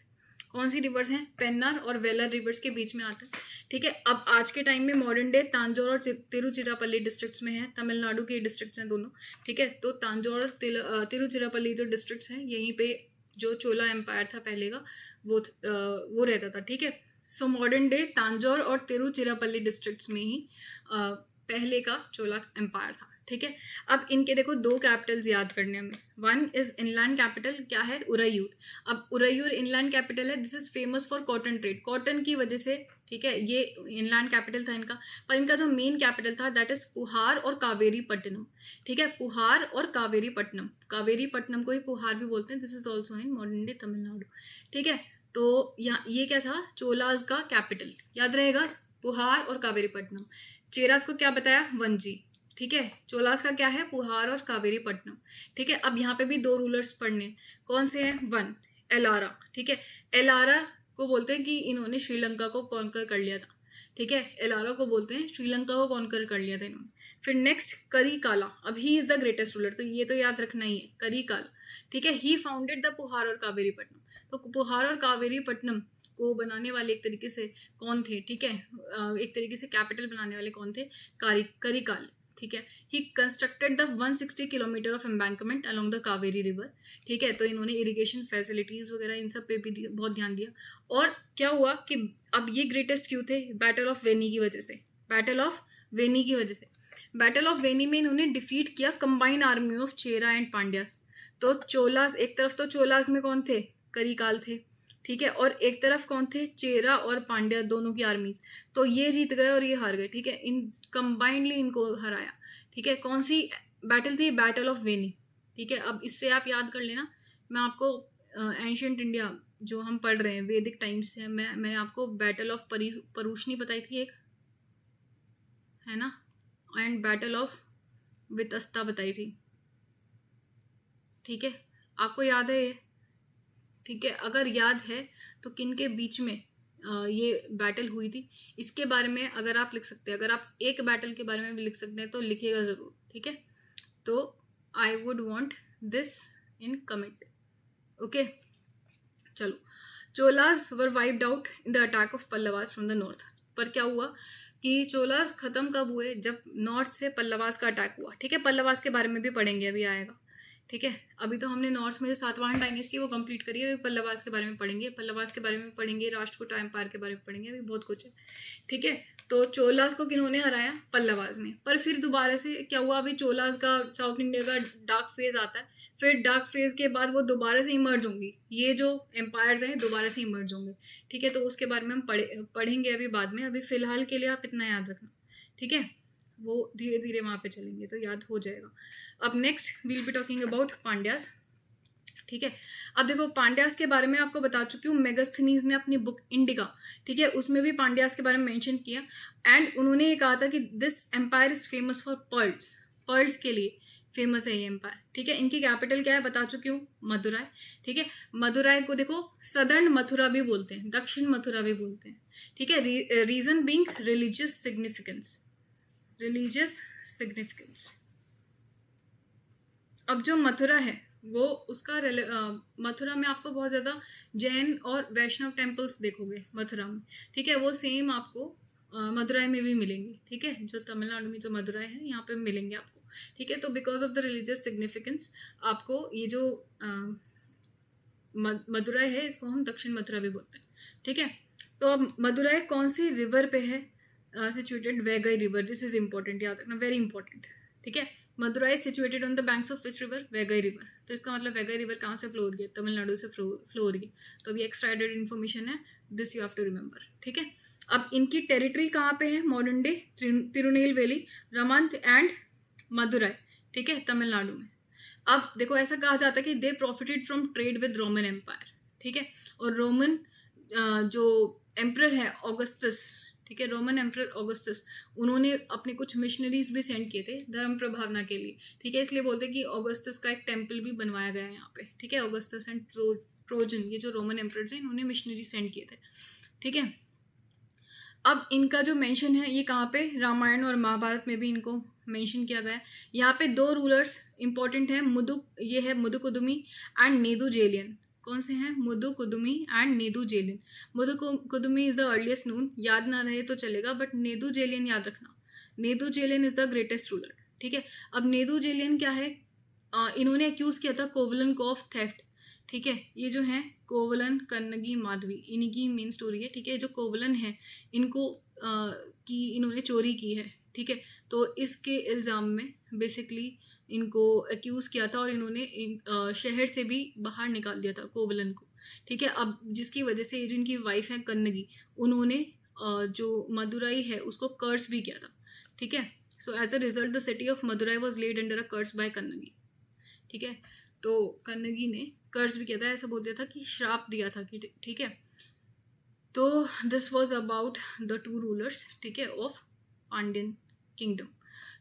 कौन सी रिवर्स हैं, पेन्नार और वेलर रिवर्स के बीच में आता है, ठीक है। अब आज के टाइम में मॉडर्न डे तांजौर और तिरुचिरापल्ली डिस्ट्रिक्ट्स में है, तमिलनाडु के डिस्ट्रिक्ट्स हैं दोनों, ठीक है। तो तांजौर और तिरुचिरापल्ली जो डिस्ट्रिक्ट्स हैं, यहीं पे जो चोला एम्पायर था पहले का वो रहता था, ठीक है। सो मॉडर्न डे तांजौर और तिरुचिरापल्ली डिस्ट्रिक्ट्स में ही पहले का चोला एम्पायर था, ठीक है। अब इनके देखो दो कैपिटल्स याद करने हमें, वन इज इनलैंड कैपिटल क्या है, उरैयूर। अब उरैयूर इनलैंड कैपिटल है, this is famous for cotton trade, cotton की वजह से, ठीक है, ये इनलैंड कैपिटल था इनका। पर इनका जो मेन कैपिटल था दैट इज पुहार और कावेरी पट्टनम, ठीक है, पुहार और कावेरी पट्टनम, कावेरी पट्टनम को ही पुहार भी बोलते हैं, this is also in modern day Tamil Nadu, ठीक है। तो ये क्या था, चोलाज का कैपिटल, याद रहेगा, पुहार और कावेरी पट्टनम। चेरास को क्या बताया, वंजी, ठीक है। चोलास का क्या है, पुहार और कावेरी पट्टनम, ठीक है। अब यहाँ पे भी दो रूलर्स पढ़ने, कौन से हैं, वन एलारा, ठीक है। एलारा को बोलते हैं कि इन्होंने श्रीलंका को कॉन्कर कर लिया था, ठीक है, एलारा को बोलते हैं श्रीलंका को कॉन्कर कर लिया था इन्होंने। फिर नेक्स्ट करिकाला, अब ही इज द ग्रेटेस्ट रूलर, तो ये तो याद रखना ही है, करिकाला, ठीक है। ही फाउंडेड द पुहार और कावेरी पट्टनम, तो पुहार और कावेरी पट्टनम को बनाने वाले एक तरीके से कौन थे, ठीक है, एक तरीके से कैपिटल बनाने वाले कौन थे, करिकाल, ठीक है। ही constructed the 160 kilometre of embankment along the Kaveri river, ठीक है। तो इन्होंने इरिगेशन फैसिलिटीज वगैरह इन सब पे भी बहुत ध्यान दिया। और क्या हुआ कि अब ये ग्रेटेस्ट क्यों थे, बैटल ऑफ वेनी की वजह से, बैटल ऑफ वेनी की वजह से। बैटल ऑफ वेनी में इन्होंने डिफीट किया combined army of Chera and Pandyas. तो चोलास, एक तरफ तो चोलास में कौन थे, करिकाल थे, ठीक है, और एक तरफ कौन थे, चेरा और पांड्या दोनों की आर्मीज। तो ये जीत गए और ये हार गए, ठीक है, इन कंबाइंडली इनको हराया, ठीक है। कौन सी बैटल थी, बैटल ऑफ वेनी, ठीक है। अब इससे आप याद कर लेना, मैं आपको एंशियंट इंडिया जो हम पढ़ रहे हैं वैदिक टाइम्स से, मैंने आपको बैटल ऑफ परूशनी बताई थी एक, है ना, एंड बैटल ऑफ वितस्ता बताई थी, ठीक है, आपको याद है ये, ठीक है। अगर याद है तो किन के बीच में ये बैटल हुई थी, इसके बारे में अगर आप लिख सकते हैं, अगर आप एक बैटल के बारे में भी लिख सकते हैं तो लिखिएगा ज़रूर, ठीक है। तो I would want this in comment, okay. चलो, Cholas were wiped out in the attack of Pallavas from the north. पर क्या हुआ कि चोलास खत्म कब हुए, जब नॉर्थ से पल्लवास का अटैक हुआ, ठीक है। पल्लवास के बारे में भी पढ़ेंगे, अभी आएगा, ठीक है, अभी तो हमने नॉर्थ में जो सातवाहन डायनेस्टी वो कंप्लीट करी है, पल्लवास के बारे में पढ़ेंगे, पल्लवास के बारे में पढ़ेंगे, राष्ट्रकूट एम्पायर के बारे में पढ़ेंगे, अभी बहुत कुछ है। ठीक है, तो चोलास को किन्होंने हराया? पल्लवास ने। पर फिर दोबारा से क्या हुआ, अभी चोलास का साउथ इंडिया का डार्क फेज आता है, फिर डार्क फेज के बाद वो दोबारा से इमर्ज होंगी, ये जो एम्पायर्स हैं दोबारा से इमर्ज होंगे। ठीक है, तो उसके बारे में हम पढ़ेंगे अभी बाद में, अभी फिलहाल के लिए आप इतना याद रखना। ठीक है, वो धीरे धीरे वहाँ पे चलेंगे तो याद हो जाएगा। अब next we'll be talking about Pandyas. ठीक है, अब देखो पांड्यास के बारे में आपको बता चुकी हूँ, मेगास्थनीज ने अपनी बुक इंडिका, ठीक है, उसमें भी पांड्यास के बारे में मेंशन किया। एंड उन्होंने ये कहा था कि this empire is famous for pearls, pearls के लिए फेमस है ये एम्पायर। ठीक है, इनकी कैपिटल क्या है बता चुकी हूँ, मदुराई। ठीक है, मदुराई को देखो सदर्न मथुरा भी बोलते हैं, दक्षिण मथुरा भी बोलते हैं। ठीक है, reason being religious significance, religious significance. अब जो मथुरा है वो उसका मथुरा में आपको बहुत ज़्यादा जैन और वैष्णव टेम्पल्स देखोगे मथुरा में। ठीक है, वो सेम आपको मदुराई में भी मिलेंगे। ठीक है, जो तमिलनाडु में जो मदुराई है यहाँ पे मिलेंगे आपको। ठीक है, तो because of the religious significance आपको ये जो मदुराई है इसको हम दक्षिण मथुरा भी बोलते हैं। ठीक है, तो अब मदुराई कौन सी रिवर पे है situated? Vaigai river, this is important, याद रखना, वेरी इंपॉर्टेंट। ठीक है, Madurai situated on the banks of which river? Vaigai river. तो इसका मतलब वैगई रिवर कहाँ से फ्लो हो रही है? तमिलनाडु से फ्लो हो रही है। तो अभी एक्स्ट्रा एडेड इन्फॉर्मेशन है, this you have to remember. ठीक है, अब इनकी टेरिटरी कहाँ पे है? Modern day Tirunelveli, Ramnad and Madurai. ठीक है, तमिलनाडु में। अब देखो ऐसा कहा जाता है कि they profited from trade with Roman empire. ठीक है, और रोमन जो एम्परर है ऑगस्टस, ठीक है, रोमन एम्परर ऑगस्टस, उन्होंने अपने कुछ मिशनरीज भी सेंड किए थे धर्म प्रभावना के लिए। ठीक है, इसलिए बोलते हैं कि ऑगस्टस का एक टेम्पल भी बनवाया गया है यहाँ पे। ठीक है, ऑगस्टस एंड ट्रोजन, ये जो रोमन एम्परर्स हैं इन्होंने मिशनरी सेंड किए थे। ठीक है, अब इनका जो मेंशन है ये कहाँ पे? रामायण और महाभारत में भी इनको मेंशन किया गया है। यहाँ पे दो रूलर्स इंपॉर्टेंट हैं, ये है मुदुकुदुमी एंड नेदुजेलियन। कौन से हैं? Mudukudumi and Nedunjeliyan. Mudukudumi is the earliest known, याद ना रहे तो चलेगा, बट नेदुजेलियन याद रखना। Nedunjeliyan is the greatest ruler. ठीक है, अब नेदुजेलियन क्या है? इन्होंने एक्यूज किया था कोवलन को ऑफ थेफ्ट। ठीक है, ये जो है कोवलन, कन्नगी, माधवी, इन्हीं की मेन स्टोरी है। ठीक है, जो कोवलन है इनको की इन्होंने चोरी की है। ठीक है, तो इसके इल्ज़ाम में बेसिकली इनको एक्यूज़ किया था और इन्होंने शहर से भी बाहर निकाल दिया था कोवलन को। ठीक है, अब जिसकी वजह से जिनकी वाइफ है कन्नगी, उन्होंने जो मदुराई है उसको कर्स भी किया था। ठीक है, so as a result the city of Madurai was laid under a curse by Kannagi. ठीक है, तो कन्नगी ने कर्ज भी किया था, ऐसा बोल दिया था कि श्राप दिया था कि, ठीक है। तो this was about the two rulers, ठीक है, ऑफ पांड्यन किंगडम।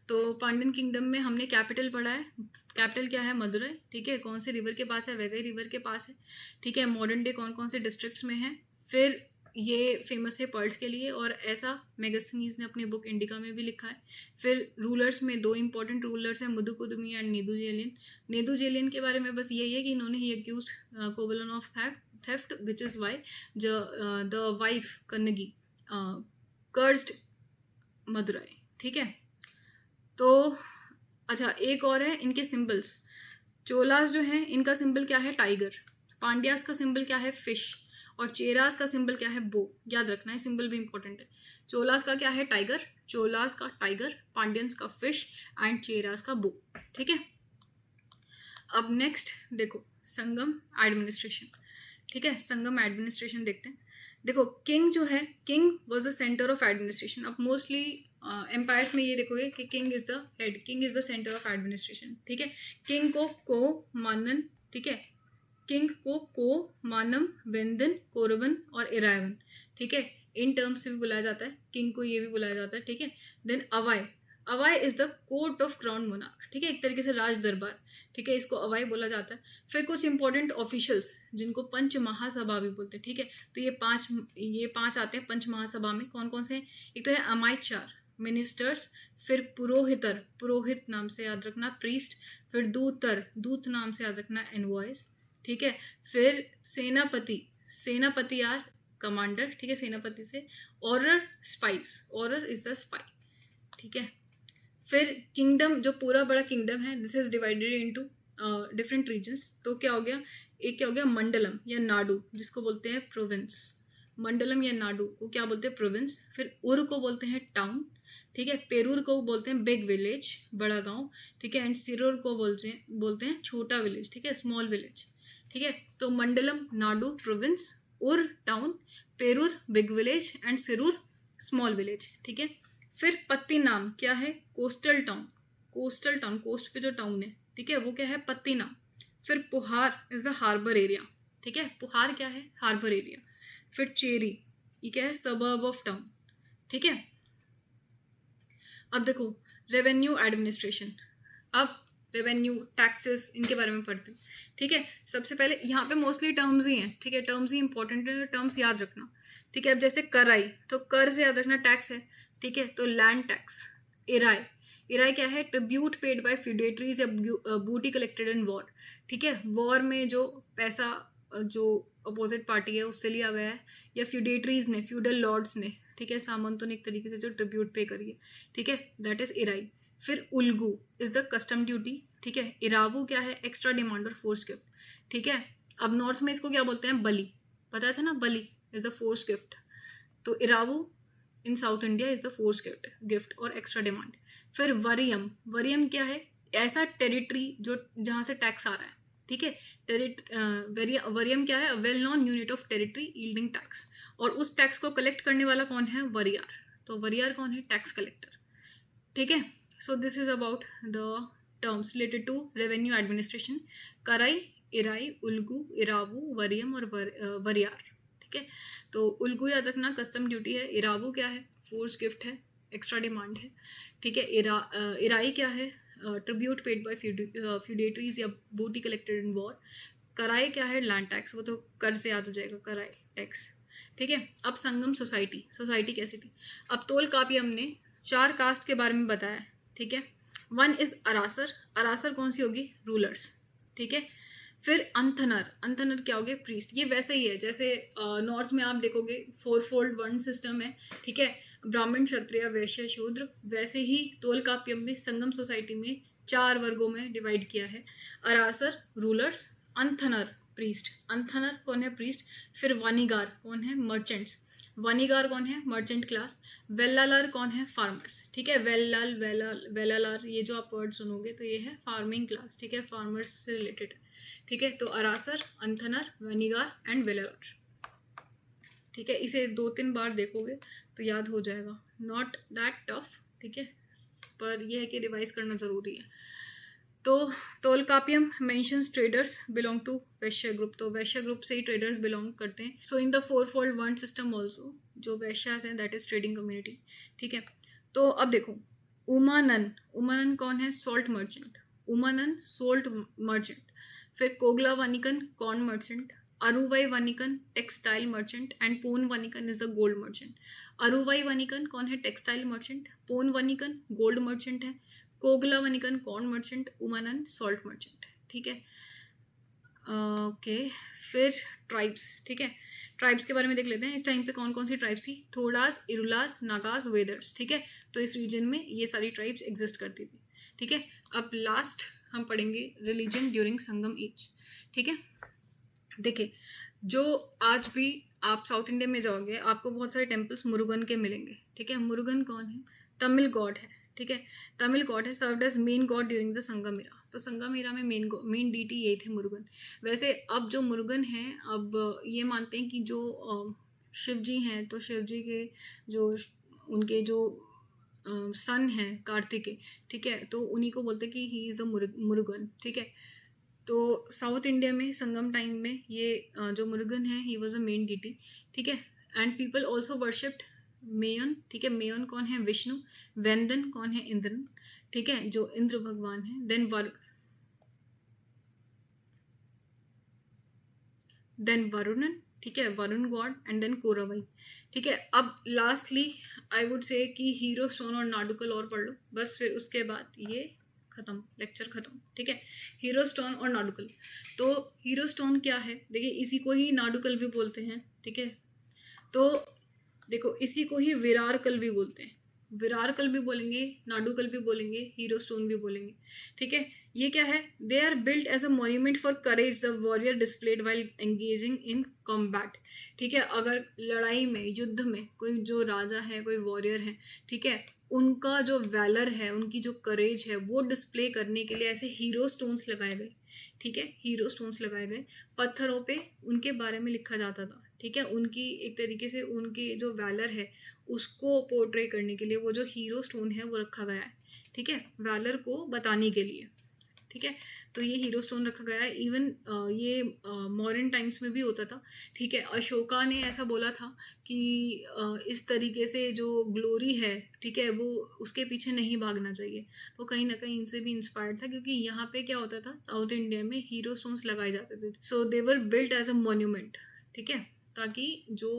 तो पांड्यन किंगडम में हमने कैपिटल पढ़ा है, कैपिटल क्या है? मदुरई। ठीक है, कौन से रिवर के पास है? वैगई रिवर के पास है। ठीक है, मॉडर्न डे कौन कौन से डिस्ट्रिक्ट्स में है? फिर ये फेमस है पर्ल्स के लिए, और ऐसा मेगास्थनीज ने अपनी बुक इंडिका में भी लिखा है। फिर रूलर्स में दो इंपॉर्टेंट रूलर्स हैं, मुदुकुदुमी एंड नेदुजेलियन। नेदुजेलियन के बारे में बस यही है कि इन्होंने ही accused Kovalan of theft which is why the wife Kannagi cursed Madurai. ठीक है, तो अच्छा एक और है इनके सिंबल्स। चोलास जो है इनका सिंबल क्या है? टाइगर। पांड्यास का सिंबल क्या है? फिश। और चेरास का सिंबल क्या है? बो। याद रखना है, सिंबल भी इंपॉर्टेंट है। चोलास का क्या है? टाइगर। चोलास का टाइगर, पांड्यंस का फिश एंड चेरास का बो। ठीक है, अब नेक्स्ट देखो संगम एडमिनिस्ट्रेशन। ठीक है, संगम एडमिनिस्ट्रेशन देखते हैं। देखो किंग जो है, king was the centre of administration. अब मोस्टली एम्पायर्स में ये देखोगे कि king is the head, king is the centre of administration. ठीक है, किंग को मानन, ठीक है, किंग को मानम, वेंदन, कोरवन और इरावन, ठीक है, इन टर्म्स से भी बुलाया जाता है। किंग को ये भी बुलाया जाता है। ठीक है, then Avai, Avai is the court of crown monarch. ठीक है, एक तरीके से राज दरबार। ठीक है, इसको अवाई बोला जाता है। फिर कुछ इंपॉर्टेंट ऑफिशियल्स जिनको पंच महासभा भी बोलते हैं। ठीक है, तो ये पांच आते हैं पंच महासभा में। कौन कौन से? एक तो है अमाइचार, मिनिस्टर्स। फिर पुरोहितर, पुरोहित नाम से याद रखना, प्रीस्ट। फिर दूतर, दूत नाम से याद रखना, एनवॉयज। ठीक है, फिर सेनापति, सेनापति यार कमांडर। ठीक है, सेनापति से Orrar, spies, Orrar is the spy. ठीक है, फिर किंगडम, जो पूरा बड़ा किंगडम है, this is divided into different regions. तो क्या हो गया, एक क्या हो गया मंडलम या नाडु, जिसको बोलते हैं प्रोविंस। मंडलम या नाडु को क्या बोलते हैं, प्रोविंस। फिर उर को बोलते हैं टाउन, ठीक है। पेरूर को बोलते हैं बिग विलेज, बड़ा गांव, ठीक है। एंड सिरूर को बोलते हैं छोटा विलेज, ठीक है, स्मॉल विलेज, ठीक है। तो Mandalam Nadu province, Ur town, Perur big village and Sirur small village, ठीक है। फिर पत्तीनाम क्या है, coastal town. Coastal town, coast पे जो टाउन है, ठीक है, वो क्या है, पत्तीनाम। फिर पुहार इज द हार्बर एरिया, ठीक है, पुहार क्या है, हार्बर एरिया। फिर चेरी, ये क्या है, सबर्ब ऑफ टाउन, ठीक है। अब देखो रेवेन्यू एडमिनिस्ट्रेशन, अब रेवेन्यू टैक्सेस इनके बारे में पढ़ते हैं, ठीक है। सबसे पहले यहाँ पे मोस्टली टर्म्स ही हैं, ठीक है, टर्म्स ही इंपॉर्टेंट है, टर्म्स याद रखना, ठीक है। अब जैसे कर आई, तो कर से याद रखना टैक्स है, ठीक है। तो लैंड टैक्स। इराय, इराय क्या है, ट्रिब्यूट पेड बाय फ्यूडेटरीज या बूटी कलेक्टेड इन वॉर, ठीक है। वॉर में जो पैसा जो अपोजिट पार्टी है उससे लिया गया है, या फ्यूडेटरीज ने, फ्यूडल लॉर्ड्स ने, ठीक है, सामंतों ने एक तरीके से जो ट्रिब्यूट पे करी है, ठीक है, दैट इज इराई। फिर उल्गू इज द कस्टम ड्यूटी, ठीक है। इरावू क्या है, एक्स्ट्रा डिमांड और फोर्स गिफ्ट, ठीक है। अब नॉर्थ में इसको क्या बोलते हैं, बली, पता था ना, bali is the forced gift. तो iravu in South India is the forced gift और एक्स्ट्रा डिमांड। फिर वरियम, वरियम क्या है, ऐसा टेरिटरी जो जहाँ से टैक्स आ रहा है, ठीक है। वरियम क्या है, well non unit of territory yielding tax, और उस टैक्स को कलेक्ट करने वाला कौन है, वरियार। तो वरियार कौन है, टैक्स कलेक्टर, ठीक है। So this is about the terms related to revenue administration, Karai, Irai, उल्गू, Iravu, Wariyam और वरियार, ठीक है। तो उल्गू याद रखना कस्टम ड्यूटी है, इरावू क्या है, फोर्स गिफ्ट है, एक्स्ट्रा डिमांड है, ठीक है। इराई क्या है, ट्रिब्यूट पेड बाय फ्यूडेटरीज या बूटी कलेक्टेड इन वॉर। कराई क्या है, लैंड टैक्स, वो तो कर से याद हो जाएगा, कराई टैक्स, ठीक है। अब संगम सोसाइटी, सोसाइटी कैसी थी। अब तोल कापी हमने 4 कास्ट के बारे में बताया, ठीक है। 1 इज अरासर, अरासर कौन सी होगी, रूलर्स, ठीक है। फिर अंथनर, अंथनर क्या हो गए, प्रीस्ट। ये वैसे ही है जैसे नॉर्थ में आप देखोगे 4 फोल्ड वर्ण सिस्टम है, ठीक है, ब्राह्मण, क्षत्रिय, वैश्य, शूद्र। वैसे ही तोलकाप्यम में संगम सोसाइटी में 4 वर्गों में डिवाइड किया है, अरासर रूलर्स, अंथनर प्रीस्ट, अंथनर कौन है, प्रीस्ट। फिर वानिगार कौन है, मर्चेंट्स, वानिगार कौन है, मर्चेंट क्लास। वेल्लालार कौन है, फार्मर्स, ठीक है। वेल्लालार ये जो आप वर्ड सुनोगे तो ये है फार्मिंग क्लास, ठीक है, फार्मर्स से रिलेटेड, ठीक है। तो अरासर, अंथनर, वानिगार एंड वेल्लालार, ठीक है। इसे 2-3 बार देखोगे तो याद हो जाएगा, नॉट दैट टफ, ठीक है, पर यह है कि रिवाइज करना ज़रूरी है। तो तोलकाप्यम mentions traders belong to Vysya group, तो वैश्य ग्रुप से ही ट्रेडर्स बिलोंग करते हैं। सो इन द 4 फोल्ड वर्ण सिस्टम ऑल्सो जो वैश्यास हैं दैट इज ट्रेडिंग कम्युनिटी, ठीक है। तो अब देखो उमानन, उमानन कौन है, salt merchant, umanan salt merchant. फिर kogla vanikan corn merchant, aruvai vanikan textile merchant and pon vanikan is the gold merchant. Aruvai vanikan कौन है, textile merchant, pon vanikan gold merchant है, kogla vanikan corn merchant, umanan salt merchant, ठीक है। ओके फिर ट्राइब्स, ठीक है, ट्राइब्स के बारे में देख लेते हैं। इस टाइम पे कौन कौन सी ट्राइब्स थी, थोड़ास, इरुलास, नागास, वेदर्स, ठीक है। तो इस रीजन में ये सारी ट्राइब्स एग्जिस्ट करती थी, ठीक है। अब लास्ट हम पढ़ेंगे रिलीजन ड्यूरिंग संगम एज, ठीक है। देखिए जो आज भी आप साउथ इंडिया में जाओगे आपको बहुत सारे टेम्पल्स मुरुगन के मिलेंगे, ठीक है। मुरुगन कौन है, तमिल गॉड है, ठीक है, तमिल गॉड है, served as main god during the Sangam era. तो संगम एरा में मेन डीटी यही थे मुरुगन। वैसे अब जो मुरुगन हैं अब ये मानते हैं कि जो शिव जी हैं तो शिव जी के जो उनके जो सन हैं कार्तिकेय, ठीक है, तो उन्हीं को बोलते हैं कि ही इज़ द मुरुगन, ठीक है। तो साउथ इंडिया में संगम टाइम में ये जो मुरुगन है he was a main deity, ठीक है। And people also worshipped Mayon, ठीक है, मेयन कौन है, विष्णु। वेंदन कौन है, इंद्रन, ठीक है, जो इंद्र भगवान है। देन वरुणन, ठीक है, वरुण गॉड एंड देन कोरावई, ठीक है। अब लास्टली आई वुड से कि हीरो स्टोन और नाडुकल और पढ़ लो बस, फिर उसके बाद ये खत्म, लेक्चर खत्म, ठीक है। हीरो स्टोन और नाडुकल, तो हीरो स्टोन क्या है, देखिए इसी को ही नाडुकल भी बोलते हैं, ठीक है। तो देखो इसी को ही विरार कल भी बोलते हैं, विरार कल भी बोलेंगे, नाडुकल भी बोलेंगे, हीरो स्टोन भी बोलेंगे, ठीक है। ये क्या है, they are built as a monument for courage the warrior displayed while engaging in combat. ठीक है, अगर लड़ाई में, युद्ध में कोई जो राजा है, कोई वॉरियर है, ठीक है, उनका जो वैलर है, उनकी जो करेज है, वो डिस्प्ले करने के लिए ऐसे हीरो स्टोन्स लगाए गए। ठीक है, हीरो स्टोन्स लगाए गए, पत्थरों पे उनके बारे में लिखा जाता था। ठीक है, उनकी एक तरीके से उनकी जो वैलर है उसको पोर्ट्रे करने के लिए वो जो हीरो स्टोन है वो रखा गया है। ठीक है, वैलर को बताने के लिए। ठीक है, तो ये हीरो स्टोन रखा गया है। इवन ये मॉडर्न टाइम्स में भी होता था। ठीक है, अशोका ने ऐसा बोला था कि इस तरीके से जो ग्लोरी है, ठीक है, वो उसके पीछे नहीं भागना चाहिए। तो कहीं ना कहीं इनसे भी इंस्पायर्ड था, क्योंकि यहाँ पे क्या होता था, साउथ इंडिया में हीरो स्टोन्स लगाए जाते थे, so they were built as a monument. ठीक है, ताकि जो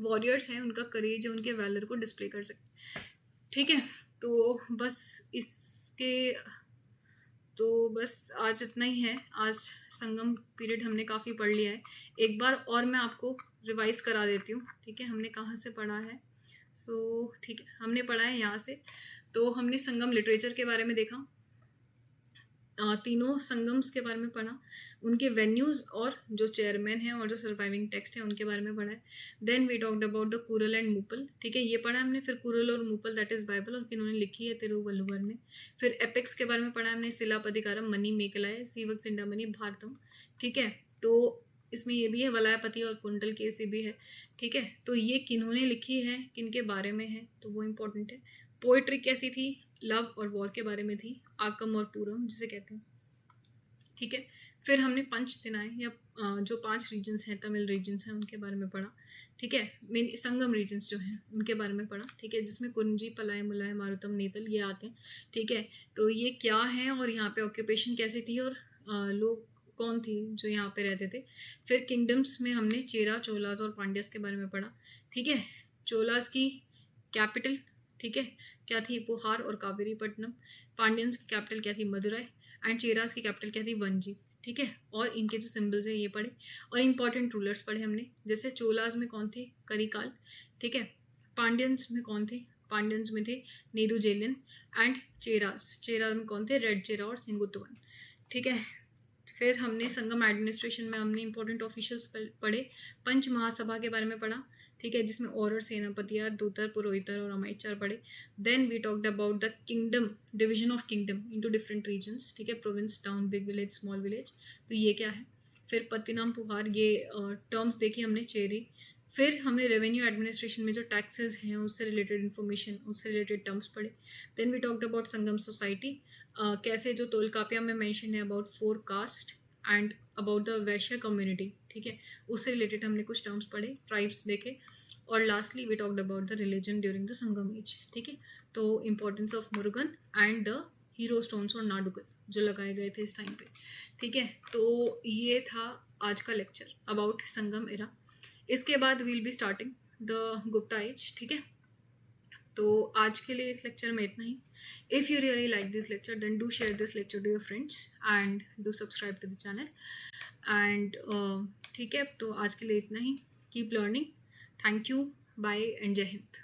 वॉरियर्स हैं उनका करेज है, उनके वैलर को डिस्प्ले कर सके। ठीक है, तो बस इसके तो बस आज इतना ही है। आज संगम पीरियड हमने काफ़ी पढ़ लिया है। एक बार और मैं आपको रिवाइज करा देती हूँ। ठीक है, हमने कहाँ से पढ़ा है। ठीक है, हमने पढ़ा है यहाँ से। तो हमने संगम लिटरेचर के बारे में देखा, तीनों संगम्स के बारे में पढ़ा, उनके वेन्यूज़ और जो चेयरमैन हैं और जो सर्वाइविंग टेक्स्ट है उनके बारे में पढ़ा है। Then we talked about the Kural and Muppal. ठीक है, ये पढ़ा हमने। फिर कुरल और मुपल दैट इज़ बाइबल, और किन्होंने लिखी है, तिरुवल्लुवर ने। फिर एपिक्स के बारे में पढ़ा हमने, सिलापतिकारम, मनी मेकलाय, सीवक सिंडामणि, भारतम। ठीक है, तो इसमें ये भी है, वलयापति और कुंडल केसी भी है। ठीक है, तो ये किन्होंने लिखी है, किन के बारे में है, तो वो इम्पोर्टेंट है। पोइट्री कैसी थी, लव और वॉर के बारे में थी, आकम और पूरम जिसे कहते हैं। ठीक है, फिर हमने पंच दिनाए या जो 5 रीजन्स हैं, तमिल रीजन्स हैं, उनके बारे में पढ़ा। ठीक है, मेन संगम रीजन्स जो हैं उनके बारे में पढ़ा। ठीक है, जिसमें कुंजी, पलाय, मुलाय, मारुतम, नेतल ये आते हैं। ठीक है, तो ये क्या है और यहाँ पे ऑक्यूपेशन कैसी थी और लोग कौन थी जो यहाँ पे रहते थे। फिर किंगडम्स में हमने चेरा, चोलास और पांड्यास के बारे में पढ़ा। ठीक है, चोलास की कैपिटल, ठीक है, क्या थी, पुहार और कावेरीपट्टनम। पांड्यंस की कैपिटल क्या थी, मदुरई। एंड चेरास की कैपिटल क्या थी, वंजी। ठीक है, और इनके जो सिंबल्स है ये पढ़े, और इंपॉर्टेंट रूलर्स पढ़े हमने। जैसे चोलास में कौन थे, करिकाल। ठीक है, पांड्यंस में कौन थे, पांड्यंस में थे नेदुजेलियन। एंड चेरास में कौन थे, रेड चेरा और सिंगुत्तवन। ठीक है, फिर हमने संगम एडमिनिस्ट्रेशन में हमने इंपॉर्टेंट ऑफिशियल्स पढ़े। पंच महासभा के बारे में पढ़ा। ठीक है, जिसमें और सेनापतियार, दूतर, पुरोहितर और अमात्यार पढ़े। Then we talked about the kingdom, division of kingdom into different regions. ठीक है, province, town, big village, small village, तो ये क्या है। फिर पत्तीनाम, पुहार, ये टर्म्स देखी हमने, चेरी। फिर हमने रेवेन्यू एडमिनिस्ट्रेशन में जो टैक्सेस हैं उससे रिलेटेड इन्फॉर्मेशन, उससे रिलेटेड टर्म्स पढ़े। Then we talked about Sangam society, कैसे जो तोलकापिया में मेंशन है about 4 caste and about the Vaishya community. ठीक है, उससे रिलेटेड हमने कुछ टर्म्स पढ़े, ट्राइब्स देखे। और lastly we talked about the religion during the Sangam age. ठीक है, तो importance of Murugan and the hero stones और नाडुगल जो लगाए गए थे इस टाइम पे। ठीक है, तो ये था आज का लेक्चर अबाउट संगम एरा। इसके बाद we'll be starting the Gupta age. ठीक है, तो आज के लिए इस लेक्चर में इतना ही। If you really like this lecture then do share this lecture to your friends and do subscribe to the channel and ठीक है, तो आज के लिए इतना ही। Keep learning. Thank you, bye and Jai Hind.